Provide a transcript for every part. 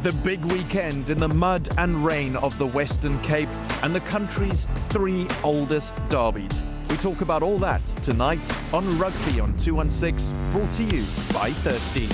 The big weekend in the mud and rain of the Western Cape and the country's 3 oldest derbies. We talk about all that tonight on Rugby on 216, brought to you by Thirsty.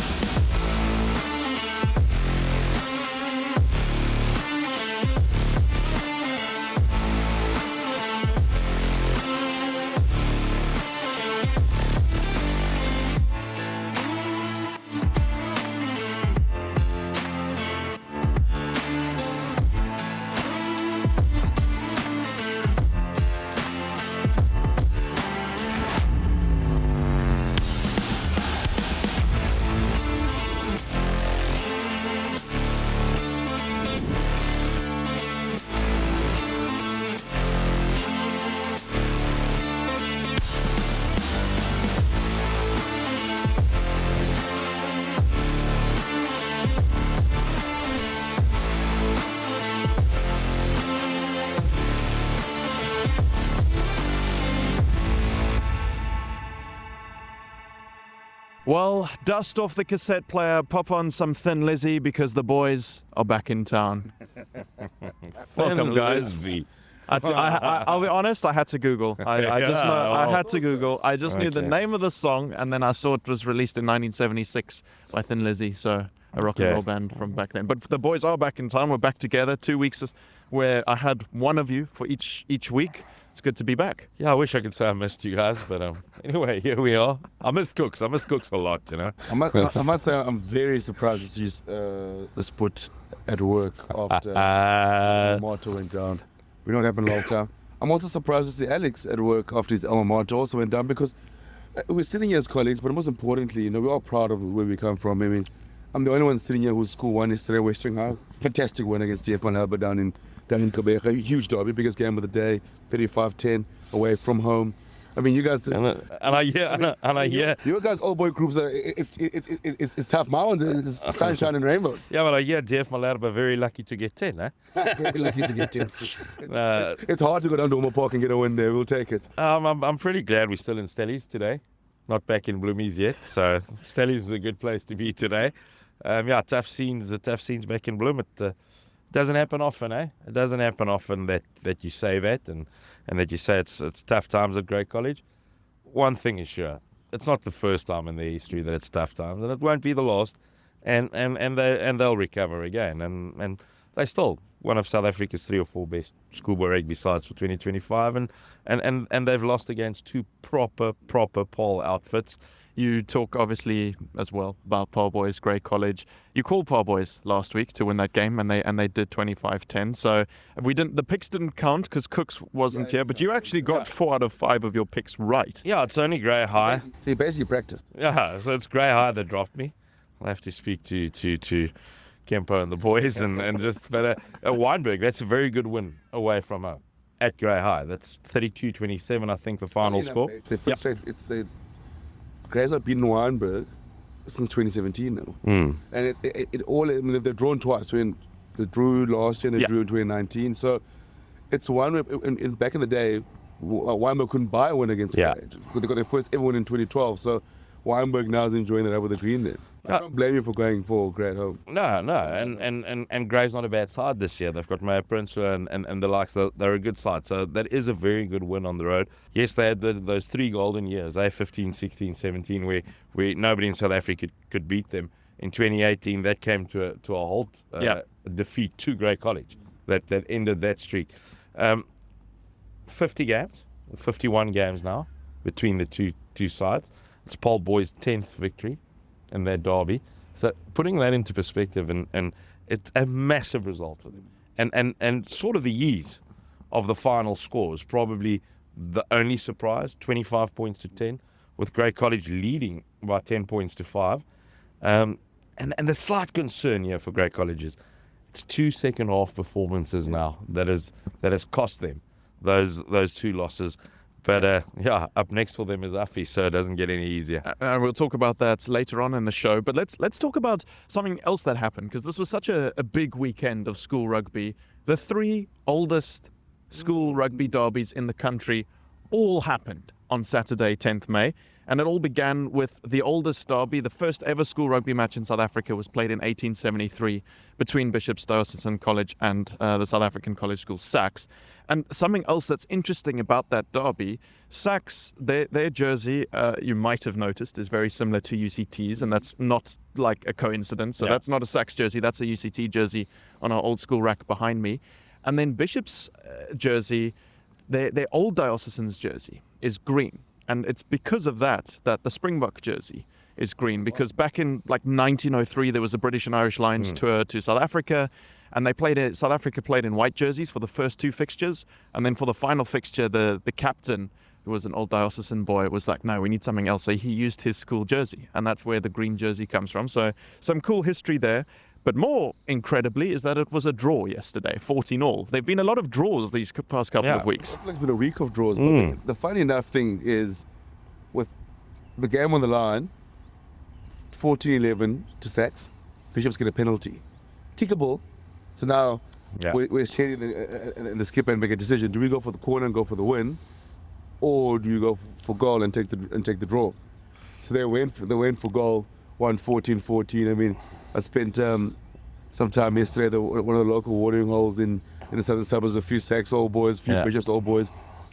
Well, dust off the cassette player, pop on some Thin Lizzy because the boys are back in town. Welcome, guys. I'll be honest, I had to Google. I had to Google. I just knew the name of the song, and then I saw it was released in 1976 by Thin Lizzy, so a rock and roll band from back then. But the boys are back in town. We're back together. 2 weeks where I had one of you for each week. It's good to be back. Yeah, I wish I could say I missed you guys, but anyway, here we are. I missed Cooks. I miss Cooks a lot, you know. I must say I'm very surprised to see the split at work after Mater went down. We know what happened long time. I'm also surprised to see Alex at work after his alma mater also went down, because we're sitting here as colleagues, but most importantly, you know, we're all proud of where we come from. I mean, I'm the only one sitting here whose school won yesterday, Western High. Fantastic win against DF1 Harbour down in Quebec. A huge derby, biggest game of the day, 35-10 away from home. I mean, you guys... And I hear... You guys, old boy groups, it's tough. My one's it's sunshine and rainbows. Yeah, but I hear DF Malherbe are very lucky to get 10, eh? Very lucky to get 10. It's hard to go down to Ormer Park and get a win there. We'll take it. I'm pretty glad we're still in Stellies today. Not back in Bloomies yet, so Stellies is a good place to be today. Tough scenes back in Bloom. It doesn't happen often, eh? It doesn't happen often that you say that and that you say it's tough times at Grey College. One thing is sure, it's not the first time in their history that it's tough times, and it won't be the last. And they'll recover again. And they're still one of South Africa's 3 or 4 best schoolboy rugby sides for 2025, and they've lost against 2 proper Paul outfits. You talk obviously as well about Paul Boys, Grey College. You called Paul Boys last week to win that game, and they did 25-10. So the picks didn't count because Cooks wasn't here, but you actually got 4 out of 5 of your picks right. Yeah, it's only Grey High. So you basically practiced. Yeah, so it's Grey High that dropped me. I'll have to speak to Kempo and the boys and just but Weinberg. That's a very good win away from home at Grey High. That's 32-27, I think, the final score. It's their first straight. Grey's not beaten Weinberg since 2017 now. And it all, I mean, they've drawn twice. They drew last year and they drew in 2019. So it's one where, back in the day, Weinberg couldn't buy a win against Grey. They got their first ever win in 2012. So Weinberg now is enjoying that over the green there. I don't blame you for going for Grey at home. No. And Grey's not a bad side this year. They've got Maya Prince and the likes. They're a good side. So that is a very good win on the road. Yes, they had those 3 golden years, 15, 16, 17, where nobody in South Africa could beat them. In 2018, that came to a halt. A defeat to Grey College that ended that streak. 50 games, 51 games now between the two sides. It's Paul Boys' 10th victory in their derby. So putting that into perspective, and it's a massive result for them. And sort of the ease of the final score is probably the only surprise, 25 points to 10, with Grey College leading by 10 points to 5. And the slight concern here for Grey College is it's 2 second half performances now that has cost them those 2 losses. But up next for them is Afi, so it doesn't get any easier. We'll talk about that later on in the show. But let's talk about something else that happened, because this was such a big weekend of school rugby. The 3 oldest school rugby derbies in the country all happened on Saturday, 10th May. And it all began with the oldest derby. The first ever school rugby match in South Africa was played in 1873 between Bishop's Diocesan College and the South African college school SACS. And something else that's interesting about that derby, SACS, their jersey, you might have noticed, is very similar to UCT's, and that's not like a coincidence. So that's not a SACS jersey, that's a UCT jersey on our old school rack behind me. And then Bishop's jersey, their old Diocesan's jersey is green. And it's because of that the Springbok jersey is green, because back in like 1903 there was a British and Irish Lions tour to South Africa, and South Africa played in white jerseys for the first two fixtures, and then for the final fixture the captain, who was an old Diocesan boy, was like, no, we need something else, so he used his school jersey, and that's where the green jersey comes from. So some cool history there. But more incredibly is that it was a draw yesterday, 14-all. There've been a lot of draws these past couple of weeks. It's like been a week of draws. But the funny enough thing is, with the game on the line, 14-11 to SACS, Bishop's get a penalty. Kick a ball. So now we're sharing the skipper and make a decision. Do we go for the corner and go for the win, or do you go for goal and take the draw? So they went for goal, won 14-14. I mean, I spent some time yesterday at one of the local watering holes in the southern suburbs. A few SACS old boys, a few Bishop's old boys.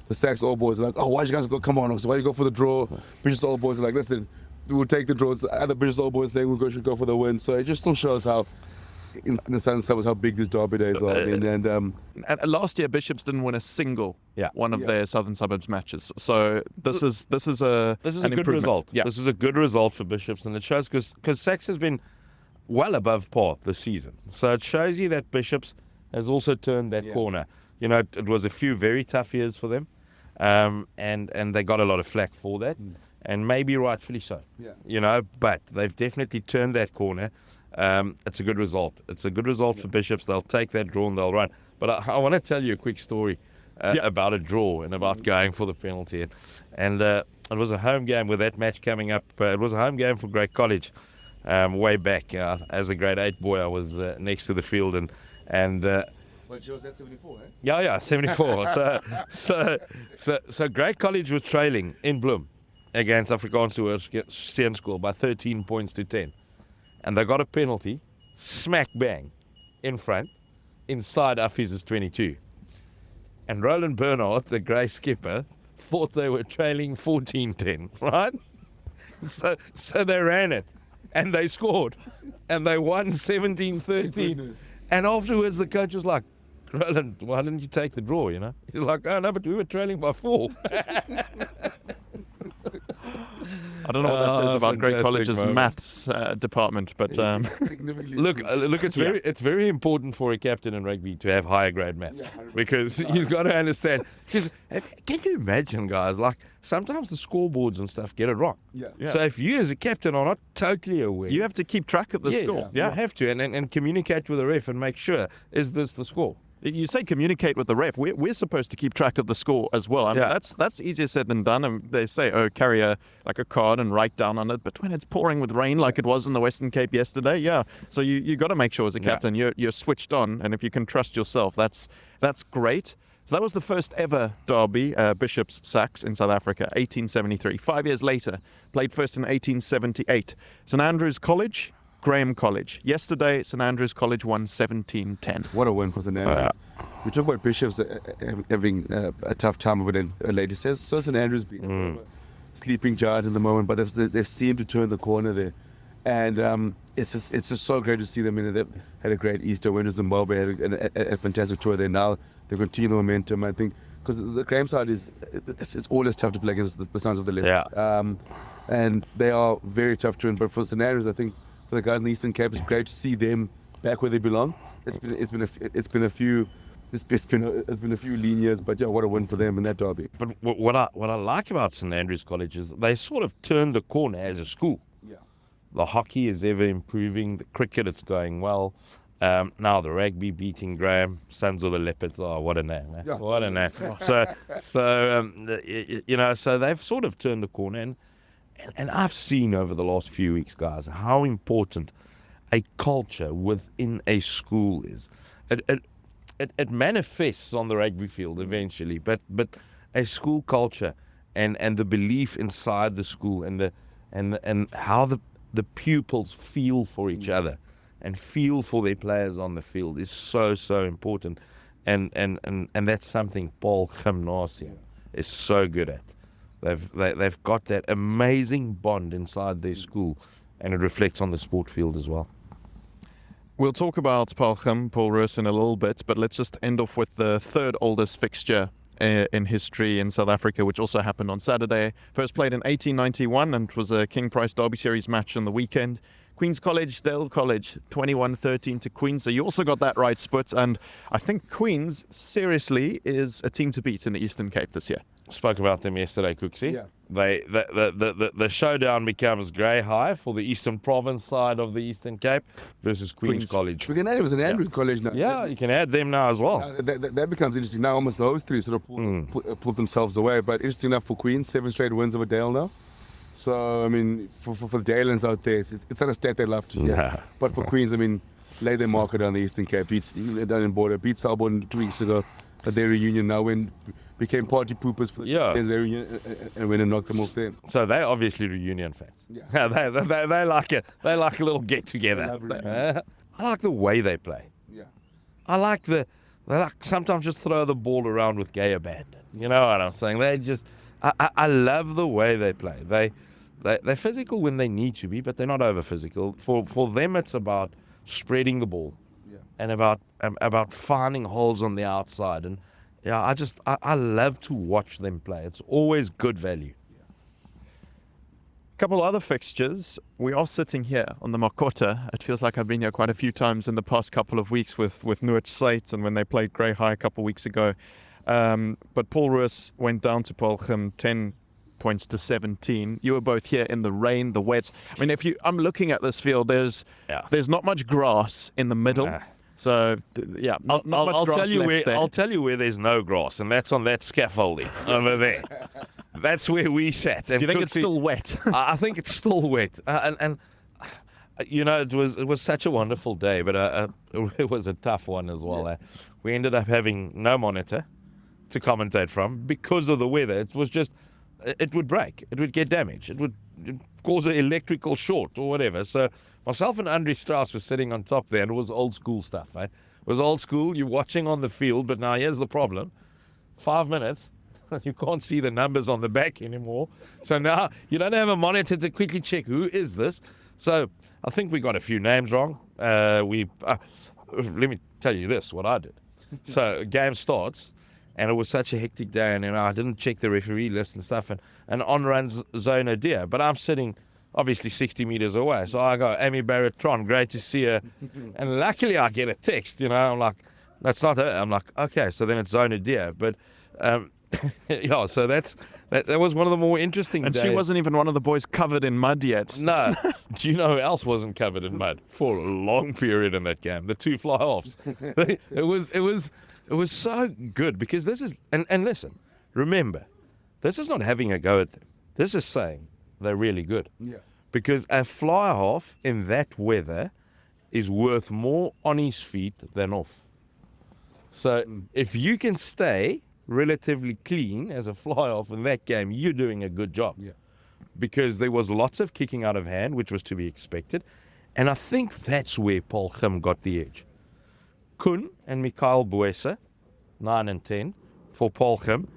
The SACS old boys are like, oh, why'd you guys go? Come on, so why you go for the draw? Bishop's old boys are like, listen, we'll take the draws. The other Bishop's old boys saying should go for the win. So it just still shows how, in the southern suburbs, how big these derby days are. And last year Bishops didn't win a single one of their southern suburbs matches. So this is a good result. Yeah. This is a good result for Bishops, and it shows because SACS has been well above par this season. So it shows you that Bishops has also turned that corner. You know, it was a few very tough years for them, and they got a lot of flack for that, and maybe rightfully so. Yeah. You know, but they've definitely turned that corner. It's a good result. It's a good result for Bishops. They'll take that draw and they'll run. But I want to tell you a quick story about a draw and about going for the penalty. And it was a home game with that match coming up. It was a home game for Great College. Way back, as a grade 8 boy, I was next to the field, and But she was at 74, eh? Yeah, 74. so Great College was trailing in Bloem against Afrikaanse School by 13 points to 10, and they got a penalty, smack bang, in front, inside Affiz's 22, and Roland Bernhardt, the grey skipper, thought they were trailing 14-10, right? So they ran it. And they scored. And they won 17-13. And afterwards, the coach was like, Roland, why didn't you take the draw, you know? He's like, oh, no, but we were trailing by 4. I don't know what that says about Great College's moment. maths department, but look, it's very important for a captain in rugby to have higher grade maths, because he's got to understand. Because can you imagine, guys? Like sometimes the scoreboards and stuff get it wrong. Yeah. So if you as a captain are not totally aware, you have to keep track of the score. You have to, and communicate with the ref and make sure, is this the score? You say communicate with the ref. We're supposed to keep track of the score as well. I mean, that's easier said than done. And they say, carry a card and write down on it. But when it's pouring with rain like it was in the Western Cape yesterday, so you got to make sure as a captain you're switched on, and if you can trust yourself, that's great. So that was the first ever derby, Bishop's SACS in South Africa, 1873. 5 years later, played first in 1878. St Andrews College, Graham College. Yesterday, St Andrews College won 17-10. What a win for St Andrews. We talk about Bishops having a tough time with it, a lady says. So St Andrews being a sleeping giant in the moment, but they've seemed to turn the corner there. And it's just so great to see them. They've had a great Easter, went to Zimbabwe, had a fantastic tour there. Now they continue the momentum, I think, because the Graham side it's always tough to play against the Sons of the Left. And they are very tough to win. But for St Andrews, I think, for the guys in the Eastern Cape, it's great to see them back where they belong. It's been a few lean years, but what a win for them in that derby. But what I like about St Andrews College is they sort of turned the corner as a school. Yeah. The hockey is ever improving. The cricket, it's going well. Now the rugby beating Graham, Sons of the Leopards. Oh, what a name! Eh? Yeah. What a name! So they've sort of turned the corner, and I've seen over the last few weeks, guys, how important a culture within a school is. It manifests on the rugby field eventually, but a school culture and the belief inside the school and how the pupils feel for each other and feel for their players on the field is so important, and that's something Paul Gymnasium is so good at. They've got that amazing bond inside their school, and it reflects on the sport field as well. We'll talk about Paul Roos in a little bit, but let's just end off with the third oldest fixture in history in South Africa, which also happened on Saturday. First played in 1891 and was a King Price Derby Series match on the weekend. Queen's College, Dale College, 21-13 to Queen's. So you also got that right, Sput. And I think Queen's, seriously, is a team to beat in the Eastern Cape this year. Spoke about them yesterday, Cooksey. Yeah. The showdown becomes grey high for the Eastern Province side of the Eastern Cape versus Queen's College. We can add it was an Andrew College now. Yeah, you can add them now as well. That becomes interesting. Now almost those three sort of pulled themselves away. But interesting enough for Queens, 7 straight wins over Dale now. So, I mean, for the Daleans out there, it's not a stat they love to hear. Nah. But for Queens, I mean, lay their marker down the Eastern Cape. Down in Border, beat Selborne 2 weeks ago at their reunion. Now became party poopers for their reunion and went and knocked them off there. So they're obviously reunion fans. Yeah. they like it. They like a little get together. I like the way they play. Yeah. I like they like sometimes just throw the ball around with gay abandon. You know what I'm saying? I love the way they play. They're physical when they need to be, but they're not over physical. For them, it's about spreading the ball and about finding holes on the outside. And yeah, I love to watch them play. It's always good value. A couple other fixtures. We are sitting here on the Makota. It feels like I've been here quite a few times in the past couple of weeks with Noord Slate and when they played Grey High a couple of weeks ago. But Paul Roos went down to Paul Gym 10 points to 17. You were both here in the rain, the wets. I mean, I'm looking at this field. There's not much grass in the middle. So not much grass left there. I'll tell you where there's no grass, and that's on that scaffolding over there. That's where we sat. Do you think it's still wet? I think it's still wet, and you know, it was such a wonderful day, but it was a tough one as well. We ended up having no monitor to commentate from because of the weather. It was just, it would break, it would get damaged, it would cause an electrical short or whatever. So myself and Andre Strauss were sitting on top there, and it was old school stuff. It was old school. You're watching on the field, but now here's the problem: 5 minutes. You can't see the numbers on the back anymore. So now you don't have a monitor to quickly check who is this. So I think we got a few names wrong. Let me tell you this, what I did. So game starts, and it was such a hectic day, and I didn't check the referee list and stuff, and on runs Zona Deer. But I'm sitting obviously 60 meters away. So I go, Amy Barrett-Tron, great to see her. And luckily I get a text, I'm like, that's not her. I'm like, okay, so then it's Zona Deer. But so that was one of the more interesting days. And she wasn't even one of the boys covered in mud yet. No. Do you know who else wasn't covered in mud for a long period in that game? The 2 fly-offs. It was so good because this is, and listen, remember, this is not having a go at them. This is saying they're really good. Yeah. Because a fly-half in that weather is worth more on his feet than off. So if you can stay relatively clean as a fly-off in that game, you're doing a good job. Yeah. Because there was lots of kicking out of hand, which was to be expected. And I think that's where Paul Gym got the edge. Koen and Mikael Boese, 9 and 10, for Paul Gym,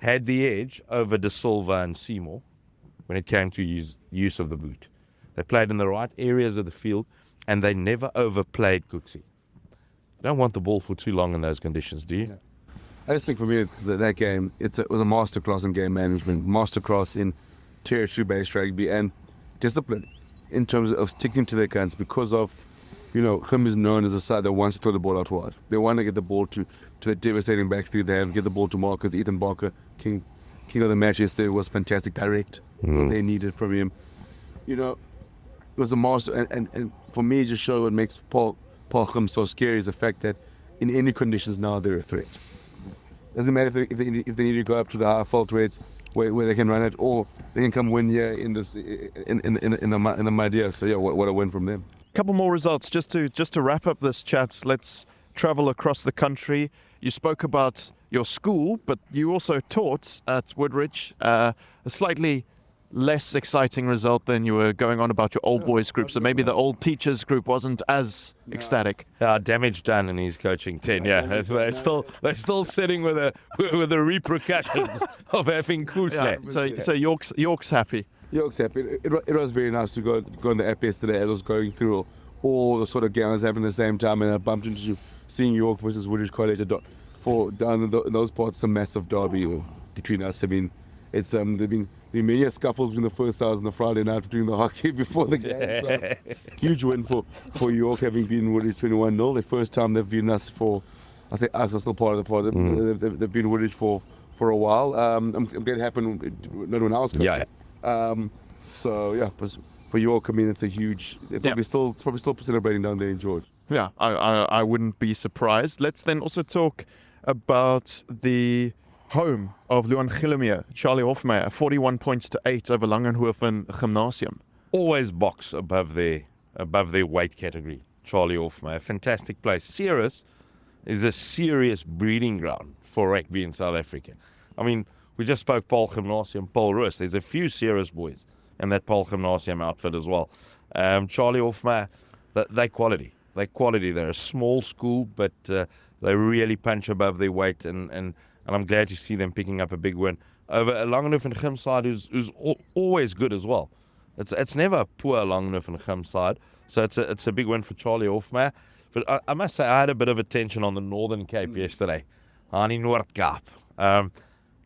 had the edge over De Silva and Seymour when it came to use of the boot. They played in the right areas of the field, and they never overplayed Cooksey. You don't want the ball for too long in those conditions, do you? Yeah. I just think for me, that game, it was a masterclass in game management, masterclass in territory-based rugby and discipline in terms of sticking to their guns because of, Gym is known as a side that wants to throw the ball out wide. They want to get the ball to a devastating back three. They have get the ball to Marcus, Ethan Barker, king of the match yesterday was fantastic, direct. What they needed from him. It was a master, and for me, just show what makes Paul Gym so scary is the fact that in any conditions now they're a threat. Doesn't matter if they need to go up to the high fault rates where they can run it, or they can come win here in the mud here. So yeah, what a win from them. Couple more results just to wrap up this chat. Let's travel across the country. You spoke about your school, but you also taught at Woodridge. A slightly less exciting result than you were going on about your old boys group. So maybe the old teachers group wasn't as ecstatic. Damage done in his coaching tenure. They're still sitting with the repercussions of having Koosland. So York's happy. York's happy. It was very nice to go on the app yesterday as I was going through all the sort of games happening at the same time, and I bumped into seeing York versus Woodridge College for down in those parts, a massive derby between us. I mean, it's there've been many scuffles between the first hours and the Friday night between the hockey before the game. So huge win for York, having beaten Woodridge 21-0. The first time they've beaten us I say us are still part of the part. They've been Woodridge for a while. I'm glad it happened not when I was coaching. So yeah, but for York, I mean, it's a huge. It's probably still celebrating down there in George. Yeah, I wouldn't be surprised. Let's then also talk about the home of Luan Gillemier, Charlie Hofmeyer, 41 points to 8 over Langenhoven Gymnasium. Always box above their weight category. Charlie Hofmeyer, fantastic place. Ceres is a serious breeding ground for rugby in South Africa. I mean, we just spoke Paul Gymnasium, Paul Roos. There's a few Ceres boys in that Paul Gymnasium outfit as well. Charlie Hofmeyer, they're quality. They're a small school, but they really punch above their weight, and I'm glad to see them picking up a big win over a Langenhoven Gym side who's always good as well. It's never a poor Langenhoven Gym side, so it's a big win for Charlie Hofmeyer. But I must say, I had a bit of attention on the Northern Cape yesterday, aan die Noord-Kaap.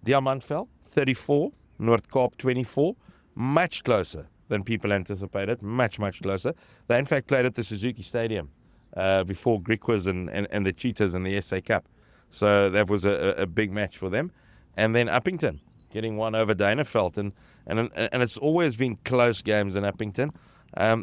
Diamantveld 34, Noord-Kaap 24, much closer than people anticipated, much closer. They in fact played at the Suzuki Stadium before Griquas and the Cheetahs in the SA Cup. So that was a big match for them. And then Uppington getting one over Daneveld. And it's always been close games in Uppington.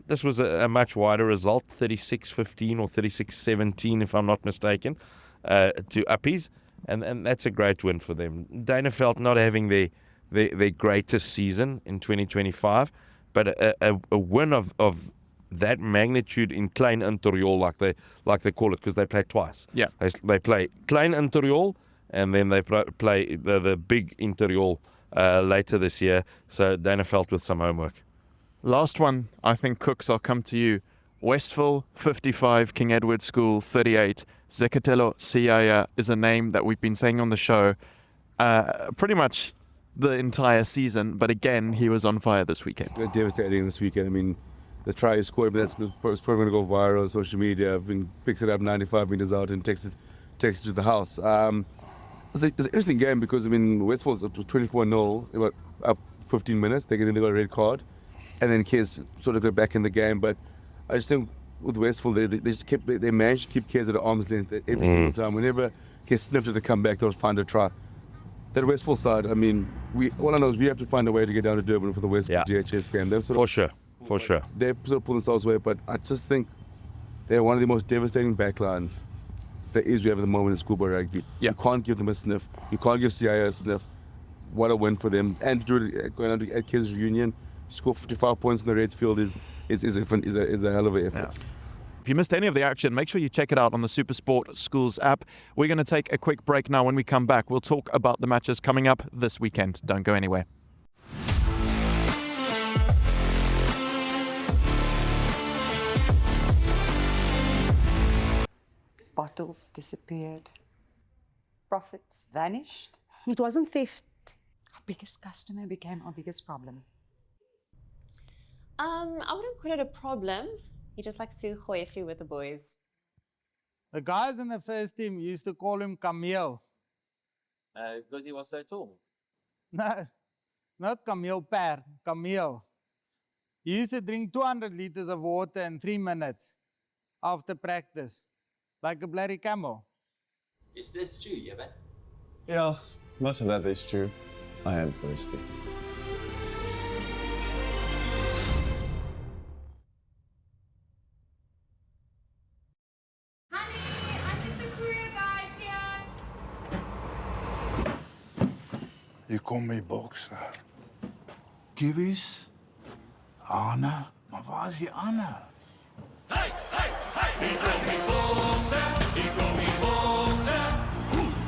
This was a much wider result, 36-15 or 36-17 if I'm not mistaken, to Uppies. And that's a great win for them. Daneveld not having their greatest season in 2025, but a win of that magnitude in Klein Interior, like they call it, because they play twice. Yeah, they play Klein Interior, and then they play the big Interior later this year. So Daneveld with some homework. Last one, I think, Cooks, I'll come to you. Westville 55, King Edward School 38. Zekatelo Siaya is a name that we've been saying on the show pretty much the entire season, but again, he was on fire this weekend. Devastating this weekend. I mean, the try he scored, but that's probably going to go viral on social media. I've been picks it up 95 meters out and texted to the house. It's an interesting game because, I mean, Westville was 24-0, about up 15 minutes. They got a red card, and then Kes sort of got back in the game. But I just think with Westville, they managed to keep Kes at arm's length every single time. Whenever Kes sniffed it to come back, they'll find a try. That Westville side, I mean, all I know is we have to find a way to get down to Durban for the Westville DHS game. For sure. They sort of pull themselves away, but I just think they're one of the most devastating backlines there is we have at the moment in schoolboy rugby. Yeah. You can't give them a sniff. You can't give CIA a sniff. What a win for them. And to do it going on at Kids Reunion, score 55 points in the Reds field is a hell of an effort. Yeah. If you missed any of the action, make sure you check it out on the SuperSport Schools app. We're going to take a quick break now. When we come back, we'll talk about the matches coming up this weekend. Don't go anywhere. Bottles disappeared. Profits vanished. It wasn't theft. Our biggest customer became our biggest problem. I wouldn't call it a problem. He just likes to gooi a few with the boys. The guys in the first team used to call him Camille. Because he was so tall. No, not Camille Per, Camille. He used to drink 200 liters of water in 3 minutes after practice, like a bloody camel. Is this true, Jebben? Yeah, most of that is true. I am thirsty. Je komt mee boksen. Kibbies? Anne? Maar waar is die Anne? Hey, hey, hey! Ik kom mee boksen, ik kom mee boksen. Goed,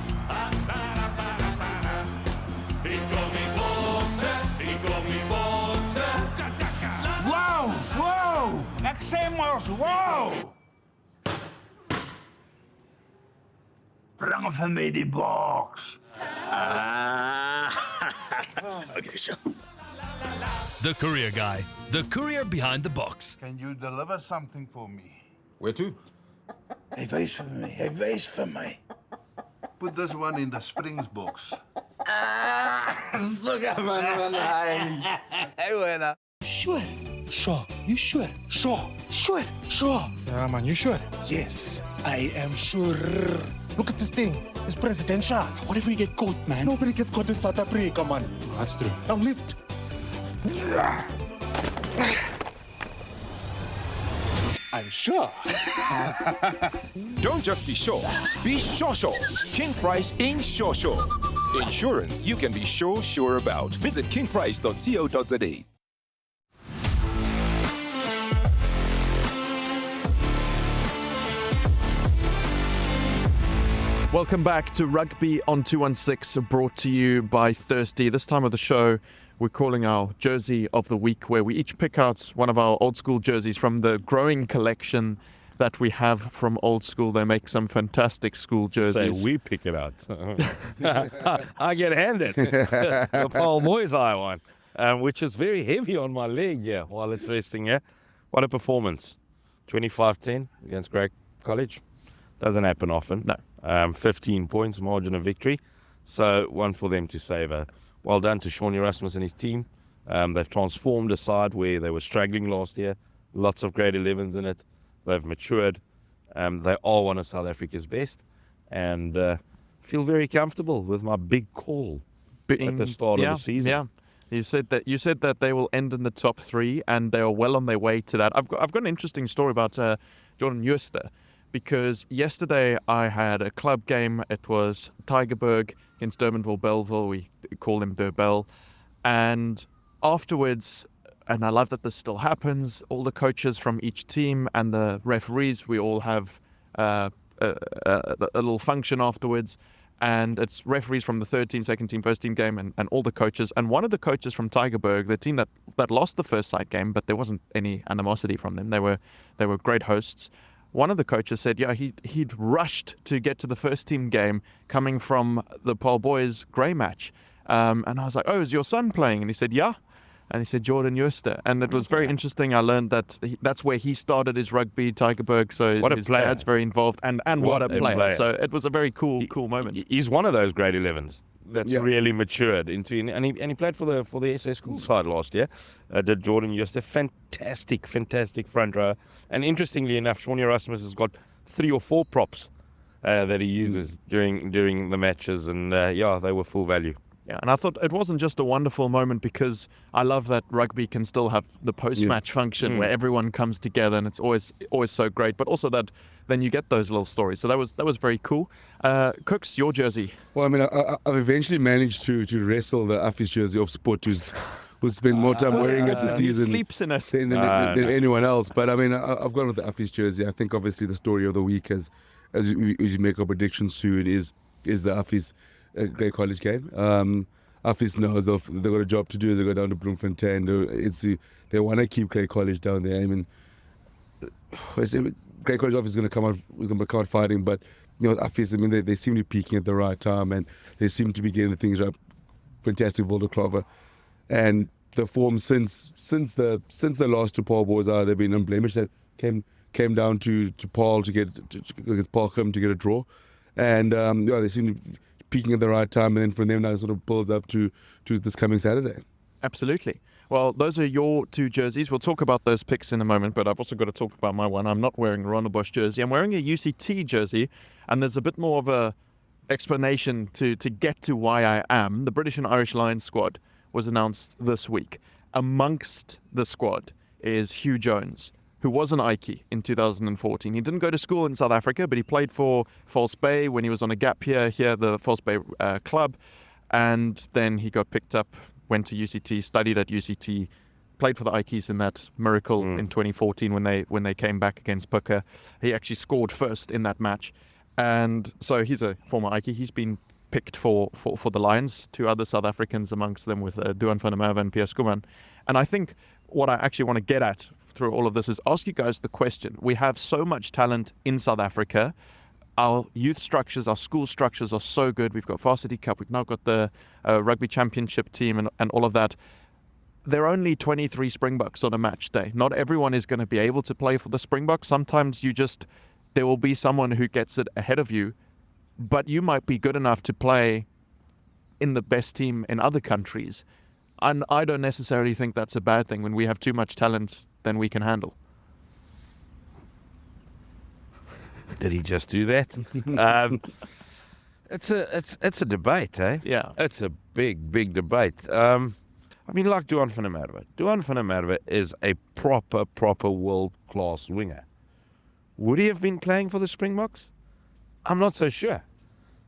box, wow! Bring vir my die box. Okay, so. The courier guy. The courier behind the box. Can you deliver something for me? Where to? Hy wys vir my, hy wys vir my. Put this one in the Springs box. Look at man. Hey, winner. Sure. Sure. You sure? Sure. Sure. Sure. Yeah, man, you sure? Yes, I am sure. Look at this thing. It's presidential. What if we get caught, man? Nobody gets caught in South Africa, man. That's true. Now lift. I'm sure. Don't just be sure. Be sure. King Price Insure. Insurance you can be sure about. Visit kingprice.co.za. Welcome back to Rugby on 216, brought to you by Thirsty. This time of the show, we're calling our Jersey of the Week, where we each pick out one of our old school jerseys from the growing collection that we have from old school. They make some fantastic school jerseys. So we pick it out. I get handed the Paul Boys Eye one, which is very heavy on my leg here while it's resting here. What a performance. 25-10 against Grey College. Doesn't happen often. No. 15 points margin of victory. So one for them to savour. Well done to Shaun Erasmus and his team. They've transformed a side where they were struggling last year. Lots of grade 11s in it. They've matured. They are one of South Africa's best. And feel very comfortable with my big call at the start of the season. Yeah. You said that they will end in the top 3, and they are well on their way to that. I've got an interesting story about Jordan Jooste, because yesterday I had a club game. It was Tygerberg against Durbanville Belleville. We call him Durbell. And afterwards, and I love that this still happens, all the coaches from each team and the referees, we all have a little function afterwards. And it's referees from the third team, second team, first team game, and all the coaches. And one of the coaches from Tygerberg, the team that lost the first side game, but there wasn't any animosity from them. They were great hosts. One of the coaches said, yeah, he'd rushed to get to the first team game coming from the Paul Boys Grey match. And I was like, oh, is your son playing? And he said, yeah. And he said, Jordan Jooste. And it was very interesting. I learned that that's where he started his rugby, Tygerberg. So what a his player. dad's very involved. And what a player. So it was a very cool moment. He's one of those grade 11s that's really matured into, and he played for the SA school side last year. Did Jordan Jooste, fantastic front row. And interestingly enough, Shaun Erasmus has got 3 or 4 props that he uses during the matches, and they were full value. Yeah, and I thought it wasn't just a wonderful moment, because I love that rugby can still have the post-match function where everyone comes together, and it's always so great. But also that then you get those little stories. So that was very cool. Cooks, your jersey. Well, I mean, I've eventually managed to wrestle the Affie's jersey off Sport, who spent more time wearing it this season. He sleeps in it than anyone else. But I mean, I've gone with the Affie's jersey. I think obviously the story of the week, as you make our predictions soon, is the Affie's Grey College game. Affie's knows they've got a job to do as they go down to Bloemfontein. They want to keep Grey College down there. I mean, Grey College obviously is going to come out fighting, but Affie's, I mean, they seem to be peaking at the right time, and they seem to be getting the things right. Fantastic Volder Clover, and the form since the last to Paul Boys they've been unblemished. That came down to Paul to get Parkham to get a draw, and they seem to be peaking at the right time, and then from them now it sort of builds up to this coming Saturday. Absolutely. Well, those are your 2 jerseys. We'll talk about those picks in a moment, but I've also got to talk about my one. I'm not wearing a Rondebosch jersey. I'm wearing a UCT jersey, and there's a bit more of a explanation to get to why I am. The British and Irish Lions squad was announced this week. Amongst the squad is Hugh Jones, who was an Ike in 2014. He didn't go to school in South Africa, but he played for False Bay when he was on a gap year here, the False Bay club. And then he got picked up, went to UCT, studied at UCT, played for the Ikes in that miracle in 2014 when they came back against Puka. He actually scored first in that match. And so he's a former Ike. He's been picked for the Lions, 2 other South Africans amongst them, with Duan van der Merwe and Pierre Skuman. And I think what I actually want to get at through all of this is ask you guys the question. We have so much talent in South Africa. Our youth structures, our school structures are so good. We've got Varsity Cup. We've now got the Rugby Championship team and all of that. There are only 23 Springboks on a match day. Not everyone is going to be able to play for the Springboks. Sometimes there will be someone who gets it ahead of you, but you might be good enough to play in the best team in other countries. And I don't necessarily think that's a bad thing when we have too much talent than we can handle. Did he just do that? It's a debate, eh? Yeah. It's a big debate. I mean, like Duan van der Merwe. Duan van der Merwe is a proper world-class winger. Would he have been playing for the Springboks? I'm not so sure.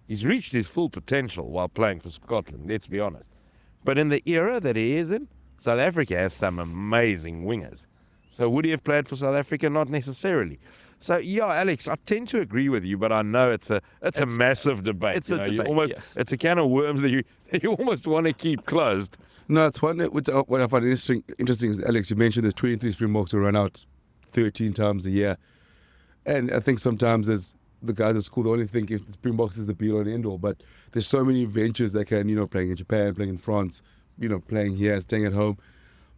He's reached his full potential while playing for Scotland, let's be honest. But in the era that he is in, South Africa has some amazing wingers. So would he have played for South Africa? Not necessarily. So yeah, Alex, I tend to agree with you, but I know it's a massive debate. It's a debate. Yes. It's a can of worms that you almost want to keep closed. No, it's one what I find interesting is, Alex, you mentioned there's 23 Springboks who run out 13 times a year. And I think sometimes as the guys at school, they only think if the Springboks is the be-all and end-all. But there's so many ventures that can, playing in Japan, playing in France, playing here, staying at home.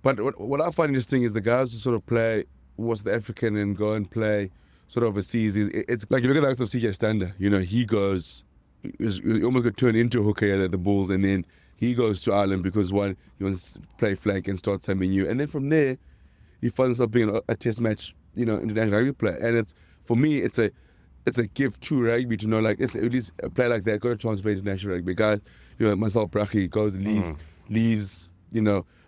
But what I find interesting is the guys who sort of play West African and go and play sort of overseas. It's like you look at the likes of CJ Stander. He goes, he almost got turned into a hooker at the Bulls, and then he goes to Ireland because one, he wants to play flank and start something new. And then from there, he finds himself being a test match, international rugby player. And for me, it's a gift to rugby to know, like, at least a player like that got a chance to play international rugby. Guys, Marcel Brachi goes, leaves,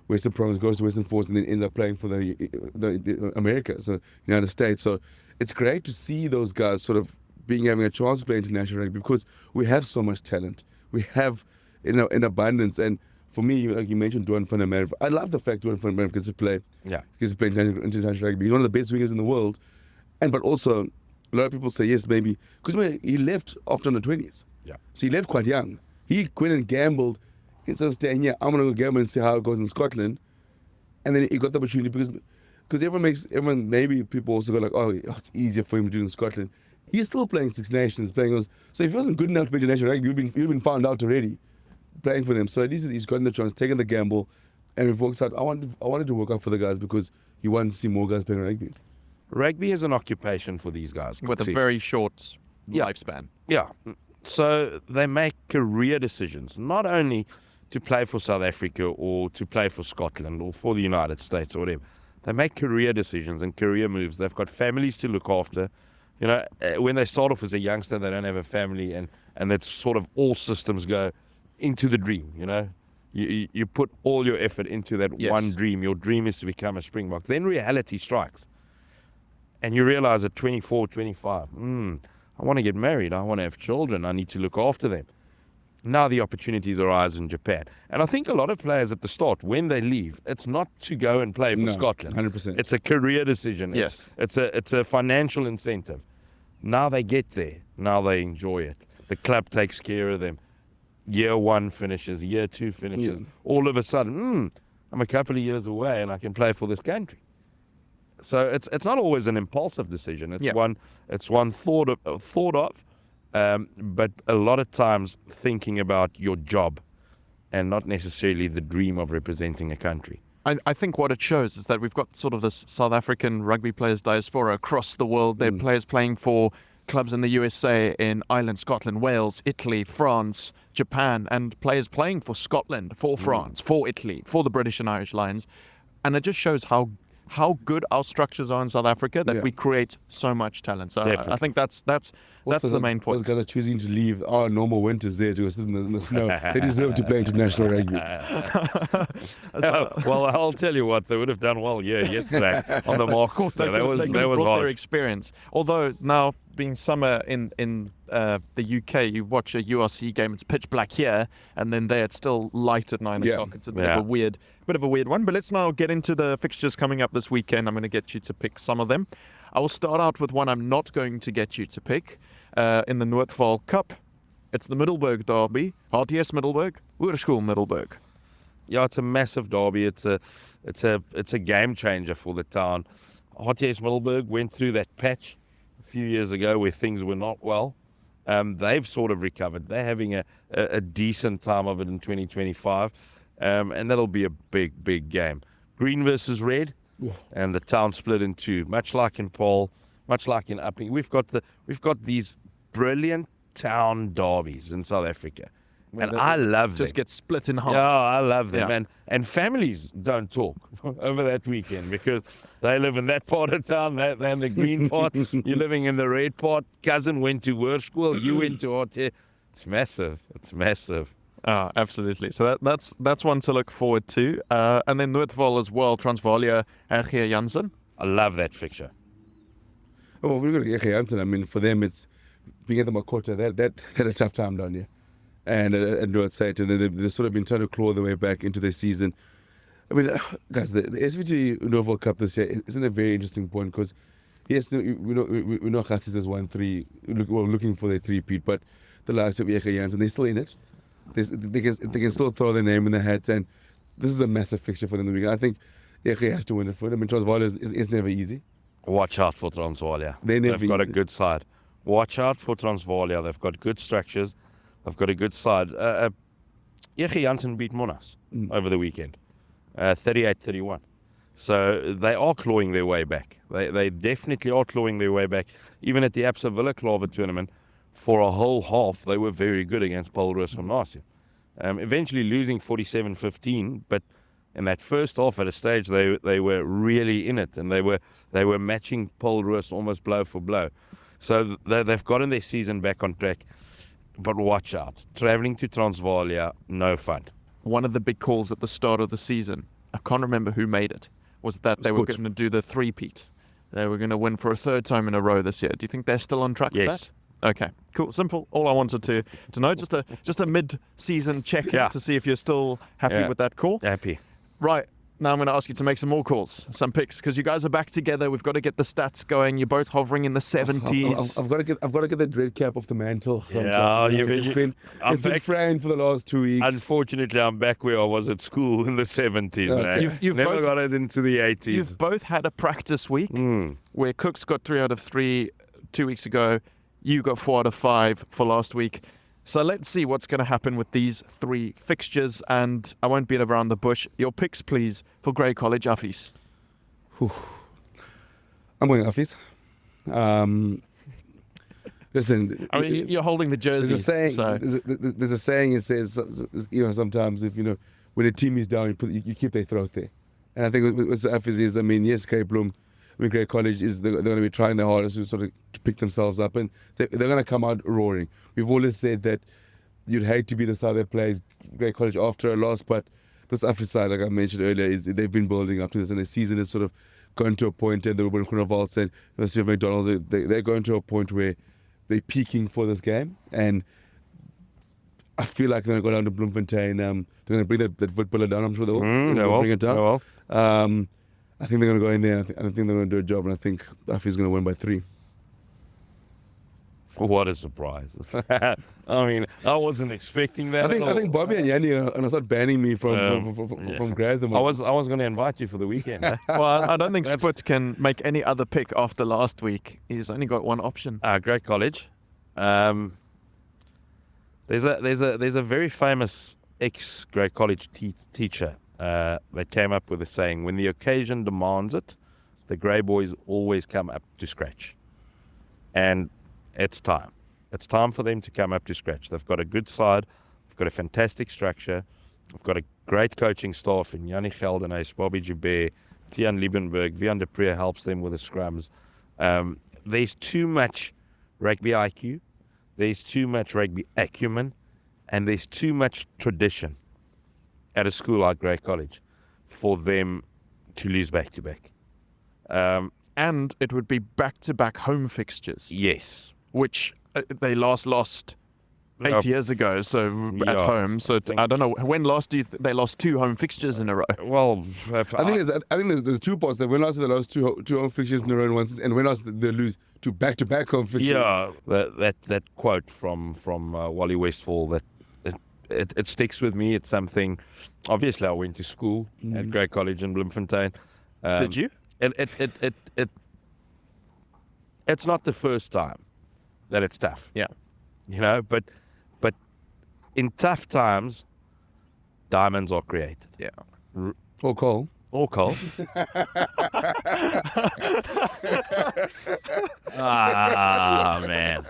Western Province, goes to Western Force, and then ends up playing for the America, so United States. So it's great to see those guys sort of having a chance to play international rugby because we have so much talent. We have, in abundance. And for me, like you mentioned, Duan van der Merwe, I love the fact Duan van der Merwe gets to play. Yeah, gets to play international rugby. He's one of the best wingers in the world, but also a lot of people say yes, maybe because he left after the 20s. Yeah, so he left quite young. He went and gambled. Instead of staying here, I'm going to go gamble and see how it goes in Scotland. And then he got the opportunity because everyone, maybe people also go like, oh, it's easier for him to do in Scotland. He's still playing Six Nations, so if he wasn't good enough to play international rugby, you'd been found out already playing for them. So at least he's gotten the chance, taken the gamble, and we've worked out. I wanted to work out for the guys because you want to see more guys playing rugby. Rugby is an occupation for these guys. With a very short lifespan. Yeah. So they make career decisions, not only to play for South Africa or to play for Scotland or for the United States or whatever. They make career decisions and career moves. They've got families to look after. When they start off as a youngster, they don't have a family, and that's sort of all systems go into the dream, You put all your effort into that one dream. Your dream is to become a Springbok. Then reality strikes. And you realize at 24, 25, I want to get married. I want to have children. I need to look after them. Now the opportunities arise in Japan. And I think a lot of players at the start, when they leave, it's not to go and play for Scotland. 100%. It's a career decision. Yes. It's a financial incentive. Now they get there. Now they enjoy it. The club takes care of them. Year 1 finishes. Year 2 finishes. Yeah. All of a sudden, I'm a couple of years away and I can play for this country. So it's not always an impulsive decision. It's one thought of. But a lot of times thinking about your job and not necessarily the dream of representing a country. I think what it shows is that we've got sort of this South African rugby players diaspora across the world. There are players playing for clubs in the USA, in Ireland, Scotland, Wales, Italy, France, Japan, and players playing for Scotland, for France, for Italy, for the British and Irish Lions. And it just shows how good our structures are in South Africa that we create so much talent. So I think that's the main point. Those guys are choosing to leave our normal winters there to go sit in the snow. They deserve to play international rugby. Well, I'll tell you what, they would have done well yesterday on the Mark. That was brought their harsh. experience. Although now being summer in the UK, you watch a URC game, it's pitch black here, and then there it's still light at 9 o'clock. It's a bit of a weird one. But let's now get into the fixtures coming up this weekend. I'm going to get you to pick some of them. I will start out with one I'm not going to get you to pick. In the Noordval Cup, it's the Middelburg derby. RTS Middelburg, Hoërskool Middelburg. it's a massive derby. It's a game changer for the town. HTS Middelburg went through that patch a few years ago where things were not well. They've sort of recovered. They're having a decent time of it in 2025, and that'll be a big game. Green versus red, and the town split in two. Much like in Paul, much like in Upping, we've got these brilliant town derbies in South Africa. And I love them. Just get split in half. Yeah, I love them. And families don't talk over that weekend because they live in that part of town, they're in the green part. You're living in the red part. Cousin went to Hoërskool, you went to HT. It's massive. It's massive. Oh, absolutely. So that's one to look forward to. And then Noordval as well, Transvalia, RG Jansen. I love that fixture. Oh, we're going to get Jansen. I mean, for them, it's being at the Makota. That had a tough time down here. And North Side, and they've sort of been trying to claw their way back into their season. I mean, guys, the SVG Noordval Cup this year isn't a very interesting point because, yes, we know Gassis has won 3, looking for their 3-peat, but the likes of RG Jansen, they're still in it. They can still throw their name in the hat, and this is a massive fixture for them. I think RG has to win it for them. I mean, Transvalia is never easy. Watch out for Transvalia. They've got a good side. Watch out for Transvalia. They've got good structures. They've got a good side. RG Jansen beat Monash over the weekend, 38-31. So they are clawing their way back. They definitely are clawing their way back. Even at the Absa Villa Claver tournament, for a whole half, they were very good against Paul Roos from last year. Eventually losing 47-15, but in that first half at a stage, they were really in it, and they were matching Paul Roos almost blow for blow. So they've gotten their season back on track. But watch out. Travelling to Transvalia, no fun. One of the big calls at the start of the season, I can't remember who made it, was that they were going to do the 3-peat. They were going to win for a 3rd time in a row this year. Do you think they're still on track for that? Okay, cool, simple. All I wanted to know, just a mid-season check-in to see if you're still happy with that call. Happy. Right. Now I'm going to ask you to make some more calls, some picks, because you guys are back together. We've got to get the stats going. You're both hovering in the 70s. I've got to get the red cap off the mantle. Yeah, it's been framed for the last 2 weeks. Unfortunately, I'm back where I was at school in the 70s. Okay. You've never got it into the 80s. You've both had a practice week where Cooks got 3 out of 3 2 weeks ago. You got 4 out of 5 for last week. So let's see what's going to happen with these 3 fixtures, and I won't beat around the bush. Your picks, please, for Grey College Uffies. I'm going Uffies. Listen, I mean, you're holding the jersey. There's a saying. It says, sometimes if when a team is down, you keep their throat there. And I think what Uffies is, I mean, yes, Grey College they're going to be trying their hardest to sort of to pick themselves up, and they're going to come out roaring. We've always said that you'd hate to be the side that plays Grey College after a loss, but this Uffies side, like I mentioned earlier, is they've been building up to this, and the season is sort of gone to a point, and the Ruben Groenewalds and Steve McDonald, they're going to a point where they're peaking for this game, and I feel like they're going to go down to Bloemfontein. They're going to bring that Witbuller down. I'm sure they will. Bring it down. I think they're going to go in there. I think they're going to do a job, and I think Uffies is going to win by 3. What a surprise! I mean, I wasn't expecting that. I think Bobby and Yanni are going to start banning me from Grantham. I was going to invite you for the weekend. Well, I don't think Sput can make any other pick after last week. He's only got one option. Grey College. There's a very famous ex-Grey College teacher that came up with a saying: when the occasion demands it, the Grey boys always come up to scratch. And it's time. It's time for them to come up to scratch. They've got a good side. They've got a fantastic structure. They've got a great coaching staff in Yanni Geldenhuys, Bobby Joubert, Tian Liebenberg. Vian de Pre helps them with the scrums. There's too much rugby IQ. There's too much rugby acumen. And there's too much tradition at a school like Grey College for them to lose back-to-back. And it would be back-to-back home fixtures. Yes. Which they last lost 8 years ago, at home. So I don't know, when last they lost 2 home fixtures in a row? Well, I think there's 2 parts. When last they lost 2 home fixtures in a row once, and when last they lose 2 back-to-back home fixtures. Yeah, that quote from Wally Westfall that it sticks with me. It's something. Obviously, I went to school at Grey College in Bloemfontein. Did you? It's not the first time that it's tough. Yeah. You know, but in tough times, diamonds are created. Yeah. Or coal. Or coal. Man.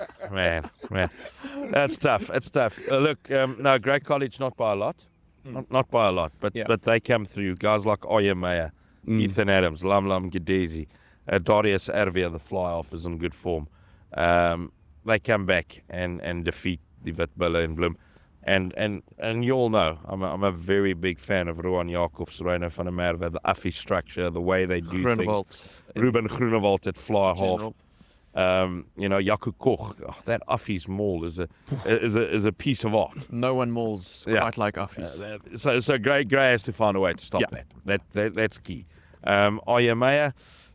That's tough. It's tough. Look, no, Grey College, not by a lot. Not by a lot, but they come through. Guys like Oyemaya, Ethan Adams, Lam Gedezi, Darius Ervia, the fly-off is in good form. They come back and defeat the Witbulle in Bloem. And you all know, I'm a very big fan of Rowan Jacobs, Reino van der Merwe, the Affie structure, the way they do things. Ruben Groenewald at fly half. You know, Jaco Koch, that Affie's maul is a piece of art. No one mauls quite like Affie's. So Grey has to find a way to stop that. That's key. Oyemaya,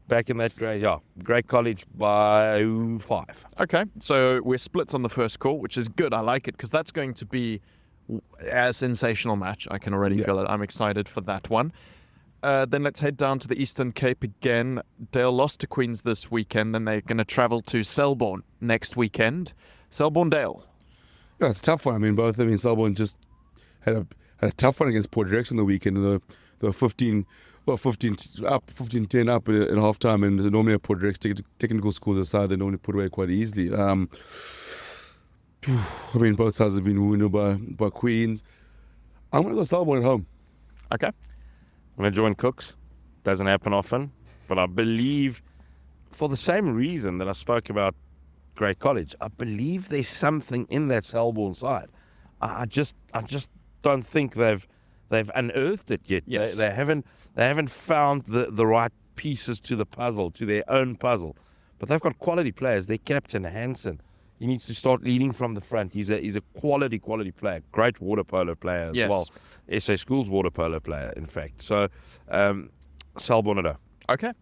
back in that Grey College by 5. Okay, so we're split on the first call, which is good. I like it because that's going to be a sensational match. I can already feel it. I'm excited for that one. Then let's head down to the Eastern Cape again. Dale lost to Queens this weekend. Then they're going to travel to Selborne next weekend. Selborne Dale. Yeah, it's a tough one. I mean, both of them in Selborne just had a tough one against Port Rex on the weekend. They were 15-10 up at half time, and normally at Port Rex, technical scores aside, they normally put away quite easily. I mean, both sides have been wounded by Queens. I'm going to go Selborne at home. Okay. I'm going to join Cooks. Doesn't happen often, but I believe, for the same reason that I spoke about Grey College, I believe there's something in that Selborne side. I just don't think they've unearthed it yet. Yes. They haven't found the right pieces to the puzzle, to their own puzzle. But they've got quality players. Their captain Hansen, he needs to start leading from the front. He's a quality player. Great water polo player as well. SA Schools water polo player, in fact. So, Selborne. Okay.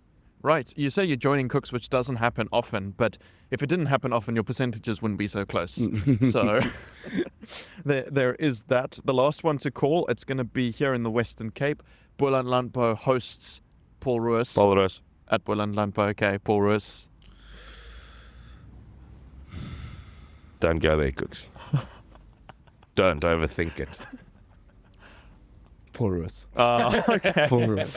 Right. You say you're joining Cooks, which doesn't happen often, but if it didn't happen often, your percentages wouldn't be so close. So there is that. The last one to call, it's going to be here in the Western Cape. Boland Landbou hosts Paul Roos. At Boland Landbou. Okay, Paul Roos. Don't go there, Cooks. Don't overthink it. Paul Roos. Okay. Paul Roos.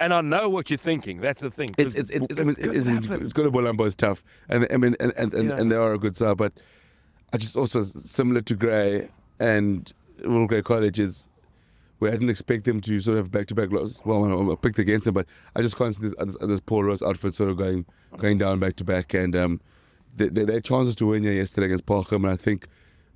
And I know what you're thinking. That's the thing. It's going to Bolambo is tough, and they are a good side. But I just also similar to Grey and Royal Grey Colleges, where I didn't expect them to sort of back-to-back losses. Well, I picked against them, but I just can't see this Paul Roos outfit sort of going down back-to-back. And they had chances to win here yesterday against Parkham, and I think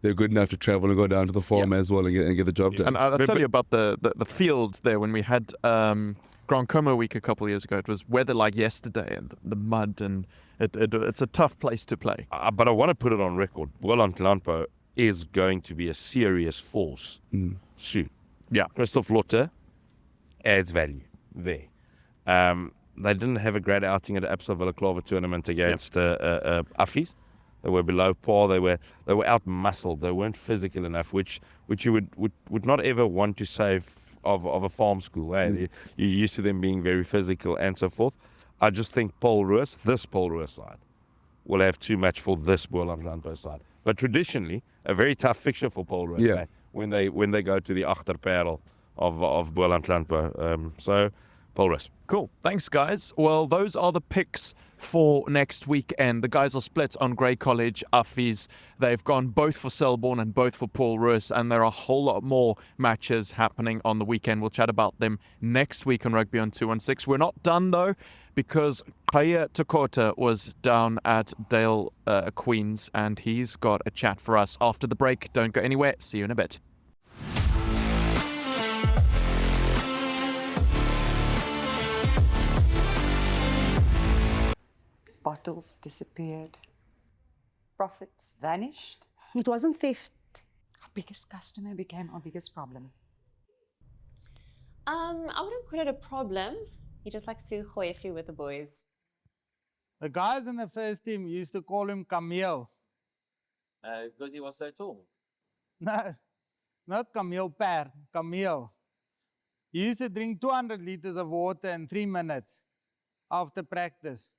they're good enough to travel and go down to the farm as well and get the job done. And I'll tell you about the field there. When we had Grand Como week a couple of years ago, it was weather like yesterday and the mud, and it's a tough place to play. But I want to put it on record. Boland Landbou is going to be a serious force soon. Yeah. Christoph Lotte adds value there. They didn't have a great outing at the Absa Villa Claver tournament against Affies. They were below par. They were out muscled. They weren't physical enough, which you would not ever want to say of a farm school. You're used to them being very physical and so forth. I just think this Paul Roos side, will have too much for this Boland Landbou side. But traditionally, a very tough fixture for Paul Roos. When they go to the Achterperl of Boland Landbou. So Paul Roos. Cool. Thanks, guys. Well, those are the picks for next weekend. The guys are split on Grey College, Affies. They've gone both for Selborne and both for Paul Roos, and there are a whole lot more matches happening on the weekend. We'll chat about them next week on Rugby on 216. We're not done, though, because Kaya Takota was down at Dale Queens, and he's got a chat for us after the break. Don't go anywhere. See you in a bit. Bottles disappeared. Profits vanished. It wasn't theft. Our biggest customer became our biggest problem. I wouldn't call it a problem. He just likes to gooi a few with the boys. The guys in the first team used to call him Camille. Because he was so tall. No, not camel pear, camel. He used to drink 200 liters of water in 3 minutes after practice,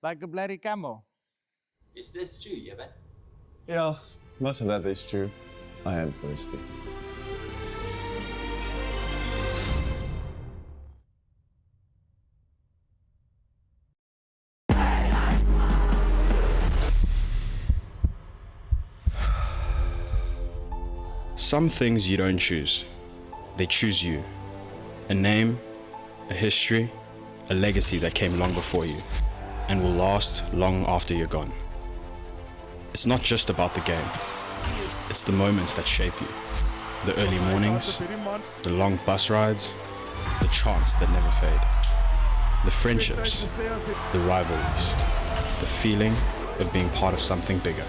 like a bloody camel. Is this true, Yevon? Yeah, most of that is true. I am thirsty. Some things you don't choose. They choose you. A name, a history, a legacy that came long before you and will last long after you're gone. It's not just about the game. It's the moments that shape you. The early mornings, the long bus rides, the chants that never fade. The friendships, the rivalries, the feeling of being part of something bigger.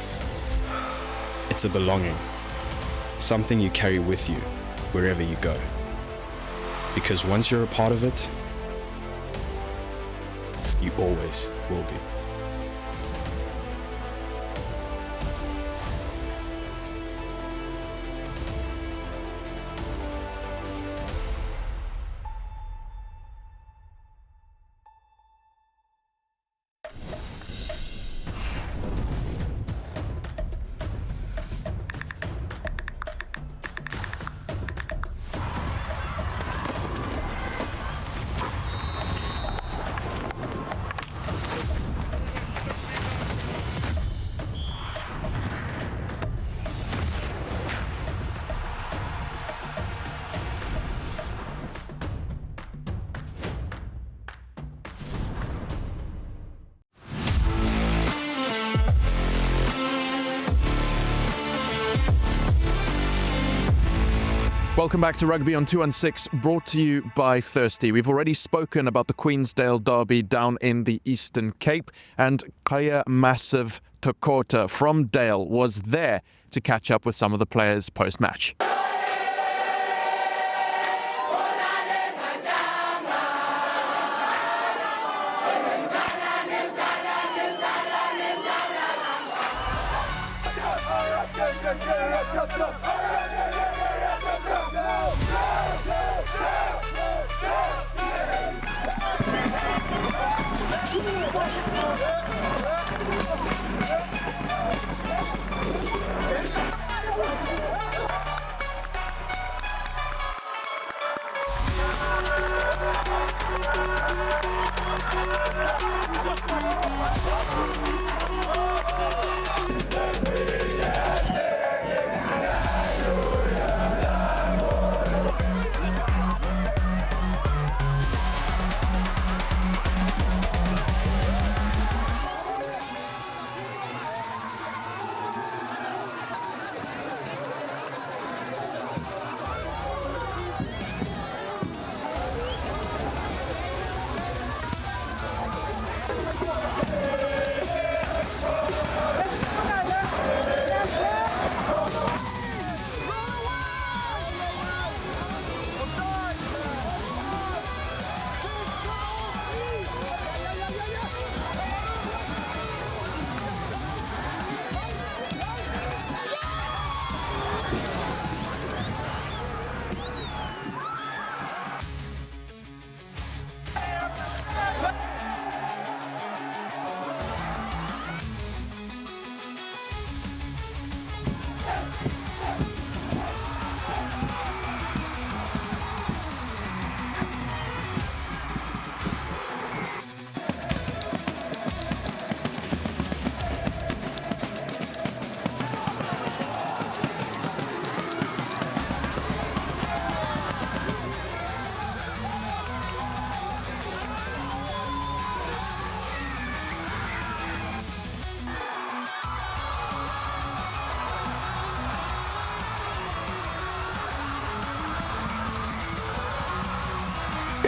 It's a belonging. Something you carry with you wherever you go. Because once you're a part of it, you always will be. Welcome back to Rugby on 216, brought to you by Thirsty. We've already spoken about the Queensdale derby down in the Eastern Cape, and Kaya Massive Tokota from Dale was there to catch up with some of the players post-match.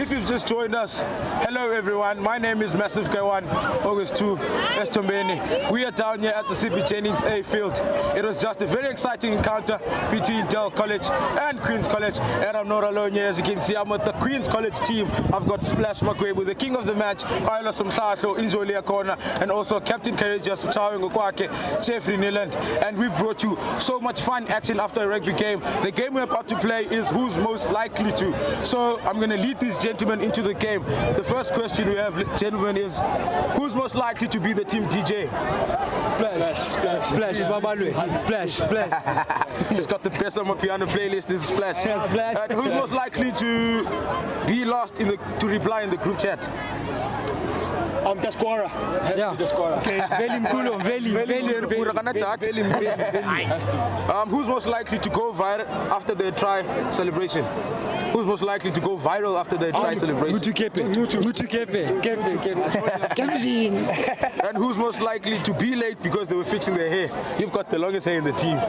If you've just joined us, hello everyone. My name is Massive K1, August 2, Estombeni. We are down here at the CP Jennings A field. It was just a very exciting encounter between Dell College and Queen's College. And I'm not alone here, as you can see. I'm with the Queen's College team. I've got Splash Makwebu, the king of the match, Ayla Somsahlo, Inzolia Corner, and also Captain Courageous, Tawing Okwake, Jeffrey Niland. And we've brought you so much fun action after a rugby game. The game we're about to play is who's most likely to. So I'm going to lead these gentlemen into the game. The first question we have, gentlemen, is who's most likely to be the team DJ? Splash. He's got the best on my piano playlist. This is Splash. And who's most likely to be last to reply in the group chat? Tasquara. Tasquara. Okay. Who's most likely to go viral after their try celebration? Who's most likely to go viral after their try celebration? And who's most likely to be late because they were fixing their hair? You've got the longest hair in the team.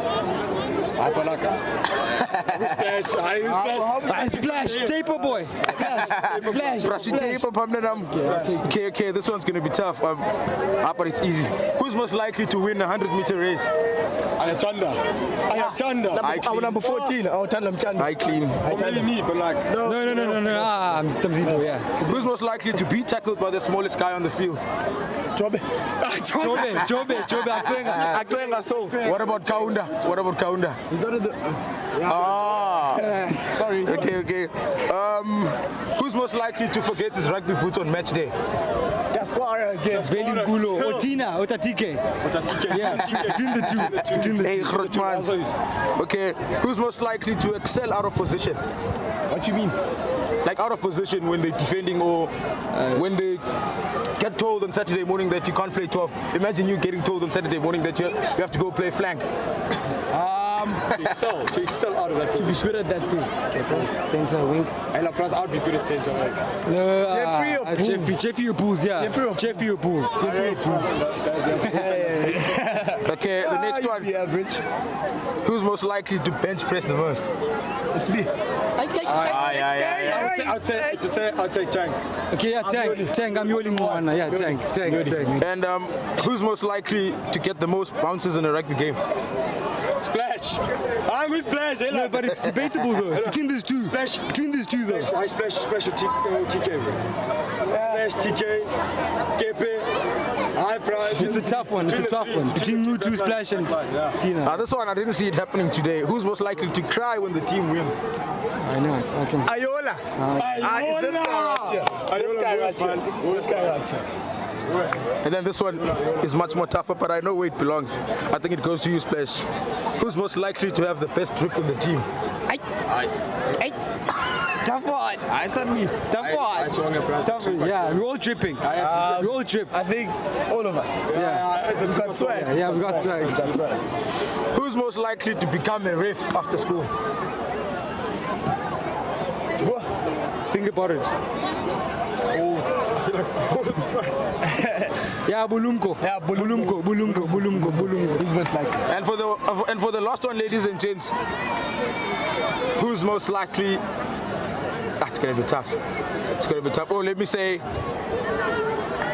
Splash, taper boy. Splash. Okay, this one's going to be tough, but it's easy. Who's most likely to win a 100-meter race? Ayatanda. I'm number 14. I clean. Maybe me, but like no. I'm Stamzino, yeah. Who's most likely to be tackled by the smallest guy on the field? Jobe. What about Kaunda? He's not in the. Sorry. Okay. Who's most likely to forget his rugby boots on match day? Tasquara again. Velimgulo. Otina. Otatike. Yeah. Between the two. Okay. Who's most likely to excel out of position? What do you mean? Like out of position when they're defending or when they get told on Saturday morning that you can't play 12. Imagine you getting told on Saturday morning that you have to go play flank. To excel out of that position. To be good at that thing. Okay, center wing. And plus, I'd be good at center wings. No, Jeffrey or Bulls, yeah. Jeffrey or Bulls. Okay, the next one. Average. Who's most likely to bench press the most? It's me. I'd say Tank. Okay, yeah, Tank. I'm yelling one. Yeah, Tank. And who's most likely to get the most bounces in a rugby game? Splash. I'm with Splash. No, but it's debatable though. Between these two. Splash. Between these two though. I splash or TK. Splash, TK, KP. It's a tough one. Between Mutu, Splash, and Tina. This one, I didn't see it happening today. Who's most likely to cry when the team wins? I know. Ayola. This guy right here. And then this one is much more tougher, but I know where it belongs. I think it goes to you, Splash. Who's most likely to have the best drip in the team? Tough one. It's not me. Tough one. Yeah, we're all dripping. We all drip. I think all of us. Yeah. We got swag. Yeah, we got swag. Who's most likely to become a ref after school? Think about it. Yeah, Bulumko. He's most likely. And for the last one, ladies and gents, who's most likely? It's gonna be tough. Oh, let me say,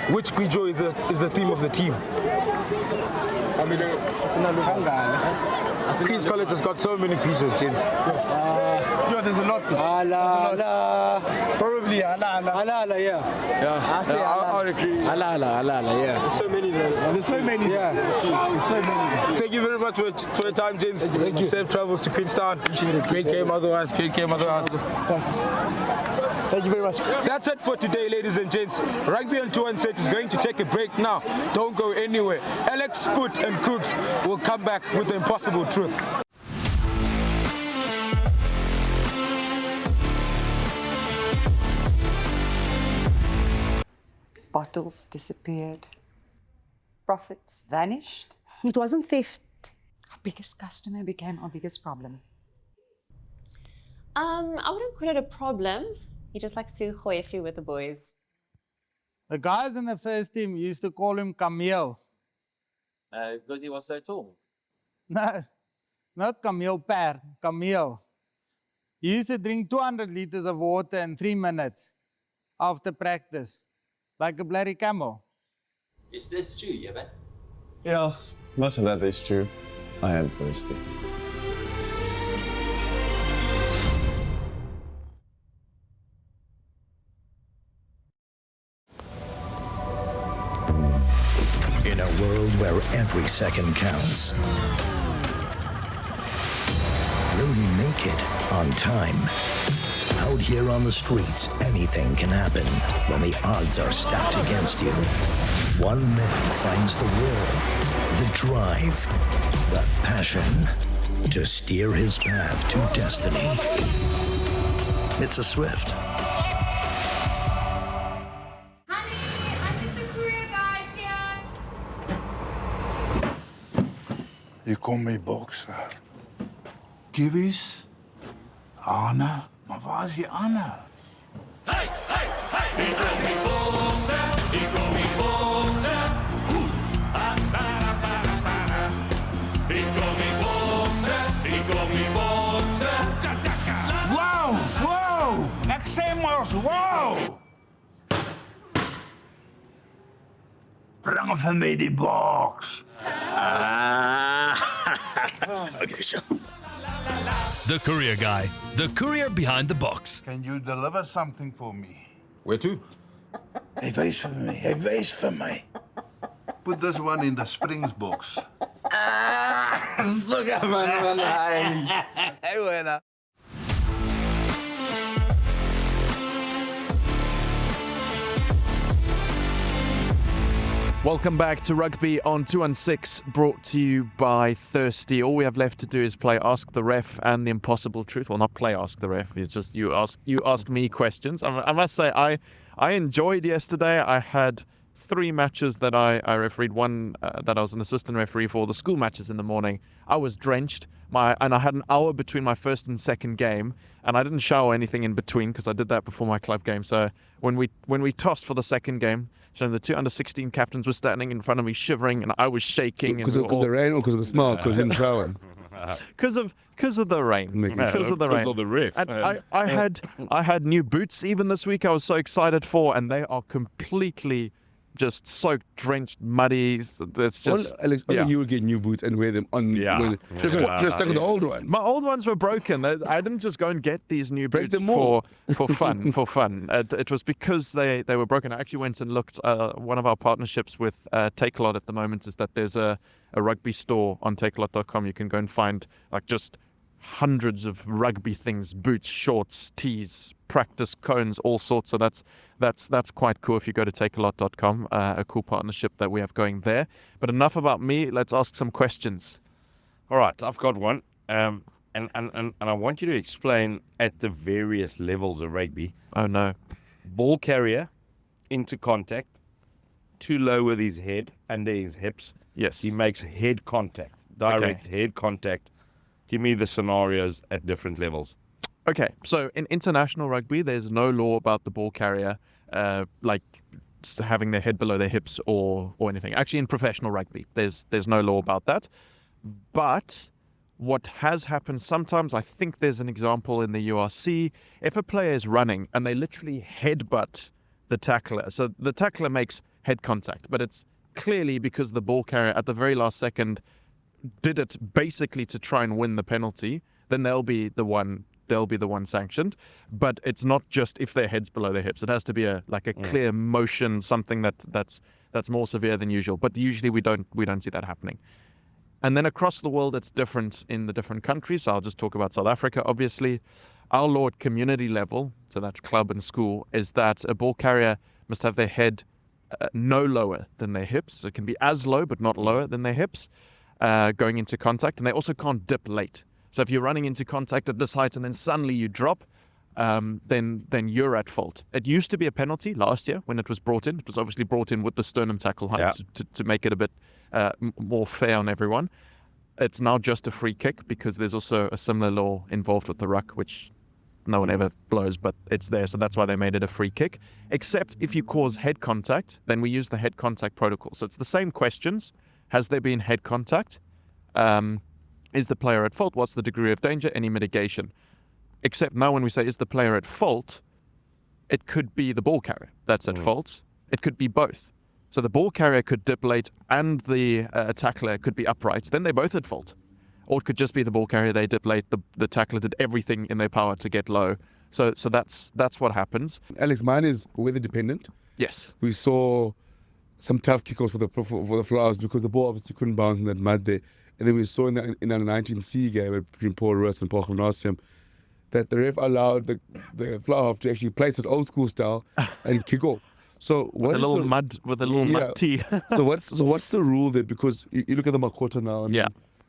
which Kwijo is the theme of the team? Queen's College has got so many Kwijos, gents. There's a lot. Probably Ala, yeah. I would agree. Ala, yeah. There's so many. There's so many. Yeah. There's so many. Thank you very much for your time, gents. Thank you. Safe travels to Queenstown. Appreciate it. Great game otherwise. Thank you very much. That's it for today, ladies and gents. Rugby on 216 is going to take a break now. Don't go anywhere. Alex, Spoot, and Cooks will come back with the impossible truth. Bottles disappeared. Profits vanished. It wasn't theft. Our biggest customer became our biggest problem. I wouldn't call it a problem. He just likes to gooi a few with the boys. The guys in the first team used to call him Camille. Because he was so tall. No, not Camille Per, Camille. He used to drink 200 liters of water in 3 minutes after practice, like a bloody camel. Is this true, Yevon? Yeah, most of that is true. I am thirsty. In a world where every second counts, will he make it on time? Out here on the streets, anything can happen when the odds are stacked against you. One man finds the will, the drive, the passion to steer his path to destiny. It's a Swift. Hier kom my bokser. Kibbies? Anna? Maar waar is die Anna? Hey, hey, hey! Ik kom niet boksen, ik kom niet boksen. Oef, ik kom niet boksen, ik kom niet boksen. Wow, wow! Ek sê mos, wow! Bring vir my die boks. Okay, so. The Courier Guy, the courier behind the box. Can you deliver something for me? Where to? Hy wys vir my, hy wys vir my. Put this one in the Springs box. Look at man, Hey, winner. Welcome back to Rugby on 216, brought to you by Thirsty. All we have left to do is play Ask the Ref and the Impossible Truth. Well, not play Ask the Ref. It's just you ask me questions. I must say, I enjoyed yesterday. I had 3 matches that I refereed. One that I was an assistant referee for, the school matches in the morning. I was drenched. And I had an hour between my first and second game, and I didn't shower anything in between because I did that before my club game. So when we tossed for the second game, the 2 under-16 captains were standing in front of me shivering, and I was shaking. Because of the rain or because of the smell? Because in showering. Because of the rain. Because of the rain. Because of the ref. And I had new boots even this week. I was so excited for, and they are completely just soaked, drenched, muddy. It's just. Well, Alex, only you will get new boots and wear them on. Just stuck with the old ones. My old ones were broken. I didn't just go and get these new boots for fun. It was because they were broken. I actually went and looked. One of our partnerships with Takealot at the moment is that there's a rugby store on takealot.com. You can go and find like just hundreds of rugby things: boots, shorts, tees, practice cones, all sorts. So that's quite cool if you go to takealot.com. A cool partnership that we have going there. But enough about me. Let's ask some questions. All right, I've got one. And I want you to explain at the various levels of rugby. Oh no. Ball carrier into contact, too low with his head, under his hips. Yes. He makes head contact, direct head contact. Give me the scenarios at different levels. Okay, so in international rugby, there's no law about the ball carrier like having their head below their hips or anything. Actually, in professional rugby, there's no law about that. But what has happened sometimes, I think there's an example in the URC, if a player is running and they literally headbutt the tackler. So the tackler makes head contact, but it's clearly because the ball carrier at the very last second did it basically to try and win the penalty, then they'll be the one sanctioned. But it's not just if their head's below their hips. It has to be a clear motion, something that's more severe than usual. But usually we don't see that happening. And then across the world, it's different in the different countries. So I'll just talk about South Africa, obviously. Our law at community level, so that's club and school, is that a ball carrier must have their head no lower than their hips. So it can be as low, but not lower than their hips. Going into contact, and they also can't dip late. So if you're running into contact at this height and then suddenly you drop, then you're at fault. It used to be a penalty last year when it was brought in. It was obviously brought in with the sternum tackle height to make it a bit more fair on everyone. It's now just a free kick because there's also a similar law involved with the ruck, which no one ever blows, but it's there. So that's why they made it a free kick. Except if you cause head contact, then we use the head contact protocol. So it's the same questions. Has there been head contact? Is the player at fault? What's the degree of danger? Any mitigation? Except now when we say, is the player at fault? it could be the ball carrier that's at fault. It could be both. So the ball carrier could dip late and the tackler could be upright. Then they're both at fault. Or it could just be the ball carrier, they dip late, the tackler did everything in their power to get low. So that's what happens. Alex, mine is weather dependent. Yes. We saw some tough kickoffs for the Flowers because the ball obviously couldn't bounce in that mud there. And then we saw in our 19C game between Paul Roos and Paul Gymnasium that the ref allowed the Flower half to actually place it old school style and kick off. So with a little mud tee. so what's the rule there? Because you look at the Makota now. And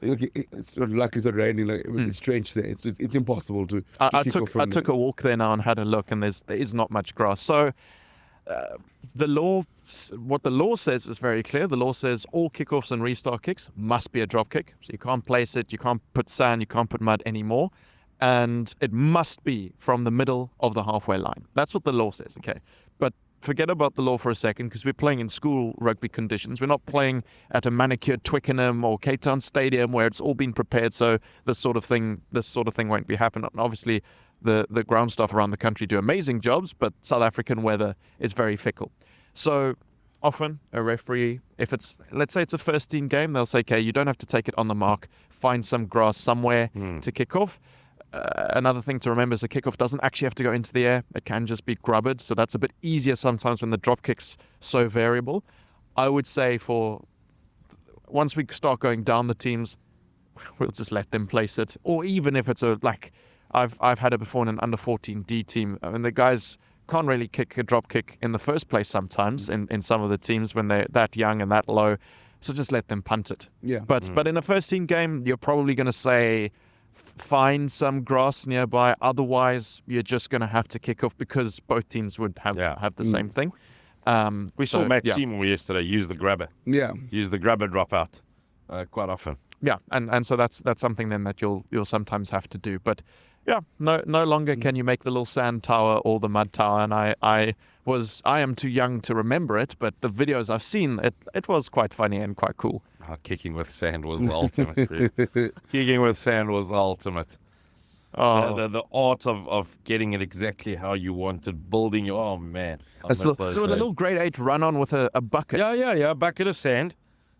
it's not lucky it's not raining. It's strange there. It's impossible to. I took a walk there now and had a look, and there is not much grass. So what the law says is very clear. The law says all kickoffs and restart kicks must be a drop kick. So you can't place it, you can't put sand, you can't put mud anymore, and it must be from the middle of the halfway line. That's what the law says. Okay, but forget about the law for a second, because we're playing in school rugby conditions. We're not playing at a manicured Twickenham or Cape Town Stadium where it's all been prepared, so this sort of thing won't be happening. Obviously, the ground staff around the country do amazing jobs, but South African weather is very fickle. So often a referee, let's say it's a first team game, they'll say, okay, you don't have to take it on the mark, find some grass somewhere to kick off. Another thing to remember is the kickoff doesn't actually have to go into the air. It can just be grubbered. So that's a bit easier sometimes when the drop kick's so variable. I would say once we start going down the teams, we'll just let them place it. Or even if it's I've had it before in an under 14 D team. I mean, the guys can't really kick a drop kick in the first place sometimes in some of the teams when they're that young and that low. So just let them punt it. Yeah. But in a first team game, you're probably going to say, find some grass nearby. Otherwise, you're just going to have to kick off because both teams would have the same thing. We saw Matt Seymour yesterday use the grabber. Yeah. Use the grabber drop out quite often. Yeah, and so that's something then that you'll sometimes have to do. But yeah, no longer can you make the little sand tower or the mud tower. And I am too young to remember it, but the videos I've seen, it was quite funny and quite cool. Kicking with sand was the ultimate. Kicking with sand was the ultimate. Oh. The art of getting it exactly how you wanted, building your... Oh, man. So a little grade 8 run-on with a bucket. Yeah, a bucket of sand.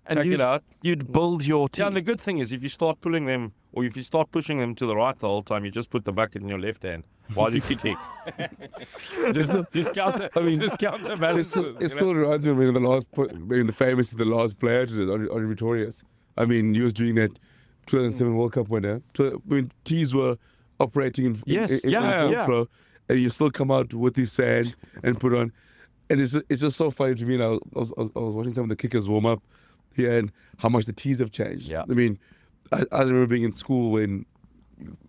And take it out. You'd build your team. Yeah, and the good thing is if you start pulling them, or if you start pushing them to the right the whole time, you just put the bucket in your left hand while you're kicking. just counterbalance. It still reminds me of when the last player did it on Victorious. I mean, he was doing that 2007 World Cup winner. When teams were operating in full flow, and you still come out with this sand and put on. And it's just so funny to me now. I was watching some of the kickers warm up here and how much the tees have changed. Yeah. I mean, I remember being in school when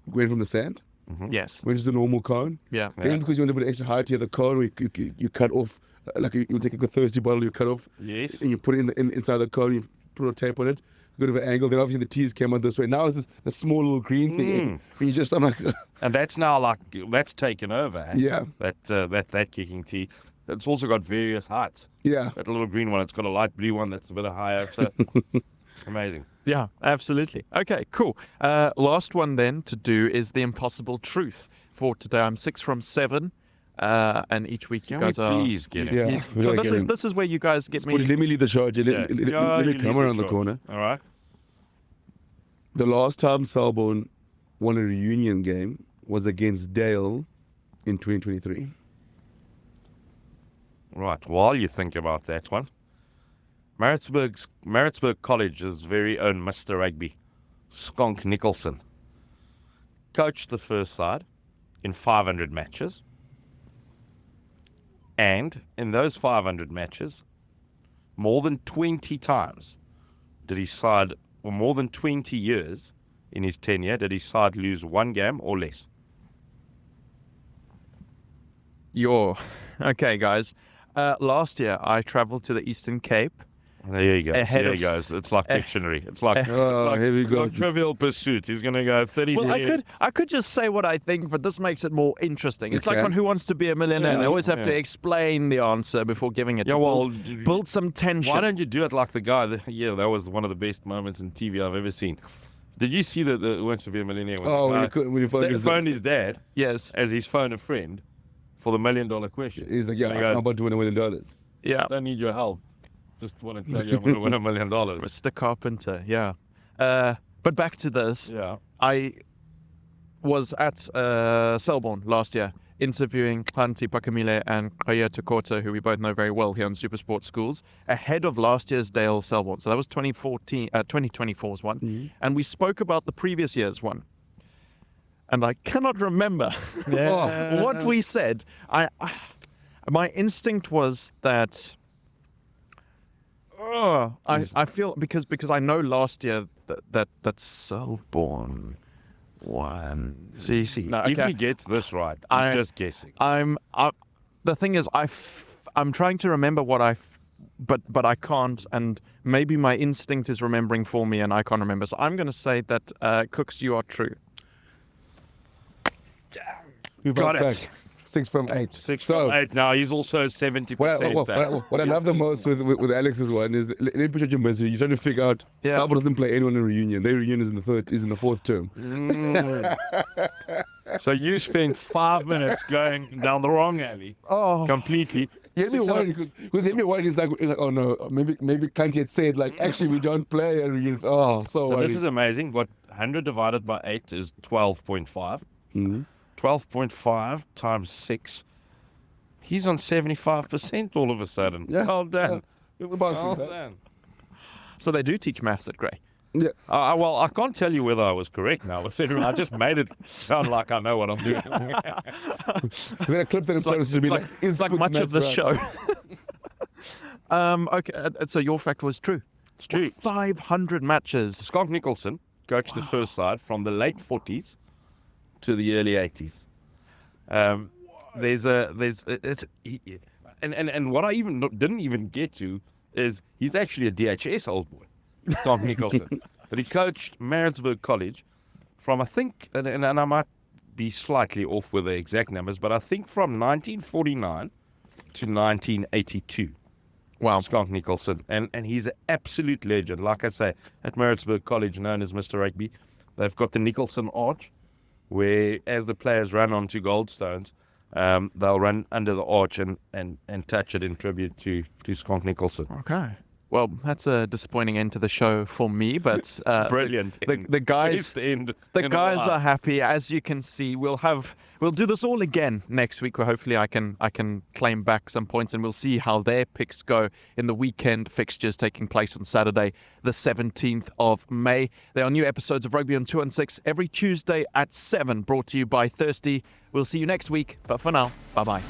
we went from the sand. Mm-hmm. Yes. Which is the normal cone. Yeah. Then because you want to put extra height here, the cone, you cut off, like you take a thirsty bottle, you cut off. Yes. And you put it inside the cone, you put a tape on it, good of an angle. Then obviously the tees came out this way. Now it's just that small little green thing. And I'm like... And that's now that's taken over. Eh? Yeah. That kicking tee. It's also got various heights. Yeah. That little green one, it's got a light blue one that's a bit higher. So amazing. Yeah, absolutely. Okay, cool. Last one then to do is the impossible truth for today. I'm 6 from 7, and each week you guys are. Please get it. Yeah. So this is where you guys get me. Let me lead the charge. Let me come around the corner. All right. The last time Selborne won a reunion game was against Dale in 2023. Right, while you think about that one, Maritzburg College's very own Mr. Rugby, Skonk Nicholson, coached the first side in 500 matches. And in those 500 matches, more than 20 times did his side, or more than 20 years in his tenure, did his side lose one game or less. Okay, guys. Last year, I traveled to the Eastern Cape. There you go. There he goes. It's like Pictionary. It's like here we go. Trivial Pursuit. He's going to go 30 Well, I could just say what I think, but this makes it more interesting. It's like on Who Wants to Be a Millionaire. They always have to explain the answer before giving it. Build some tension. Why don't you do it like the guy? That was one of the best moments in TV I've ever seen. Did you see the Who Wants to Be a Millionaire? When he phoned his dad. Yes. As he's phoned a friend. for the $1 million question. He's like, yeah, And he goes, I'm about to win $1 million. Yeah. Don't need your help. Just want to tell you I'm going to win $1 million. Mr. Carpenter, yeah. But back to this. Yeah. I was at Selborne last year interviewing Khanti Pakamile and Kaya Tukota, who we both know very well here on SuperSport Schools, ahead of last year's Dale Selborne. So that was 2024's one. Mm-hmm. And we spoke about the previous year's one. And I cannot remember what we said. My instinct was that I feel because I know last year that Selborne won. See. No, If okay. he gets this right, he's just guessing. The thing is, I'm trying to remember what but I can't, and maybe my instinct is remembering for me, and I can't remember. So I'm going to say that Cooks, you are true. We Got bounced it. back. 6 from 8. 6 from 8. Now he's also 70%. What I love the most with Alex's one is, let me put you in your misery. You're trying to figure out, Selborne doesn't play anyone in reunion. Their reunion is in the fourth term. So you spent 5 minutes going down the wrong alley. Completely. He had me worried because he's like, oh no, maybe Khanti had said like, actually we don't play a reunion. So worried. This is amazing. What 100 divided by 8 is 12.5. Mm-hmm. 12.5 times 6. He's on 75% all of a sudden. Yeah. Well done. Yeah. Well done. So they do teach maths at Grey. Yeah. Well, I can't tell you whether I was correct now. I just made it sound like I know what I'm doing. Then a clip that it's like much of the show. Okay, so your fact was true. It's true. 500 matches. Scott Nicholson coached the first side from the late 40s to the early 80s. And what I didn't even get to is he's actually a DHS old boy, Tom Nicholson. But he coached Maritzburg College from, I think, and I might be slightly off with the exact numbers, but I think from 1949 to 1982. Wow. Scott Nicholson. And he's an absolute legend. Like I say, at Maritzburg College, known as Mr. Rugby, they've got the Nicholson Arch, where as the players run onto Goldstones, they'll run under the arch and touch it in tribute to Scott Nicholson. Okay. Well, that's a disappointing end to the show for me, but brilliant. The guys are happy. As you can see, we'll do this all again next week, where hopefully I can claim back some points, and we'll see how their picks go in the weekend fixtures taking place on Saturday, the 17th of May. There are new episodes of Rugby on 2 and 6 every Tuesday at 7, brought to you by Thirsty. We'll see you next week, but for now, bye-bye.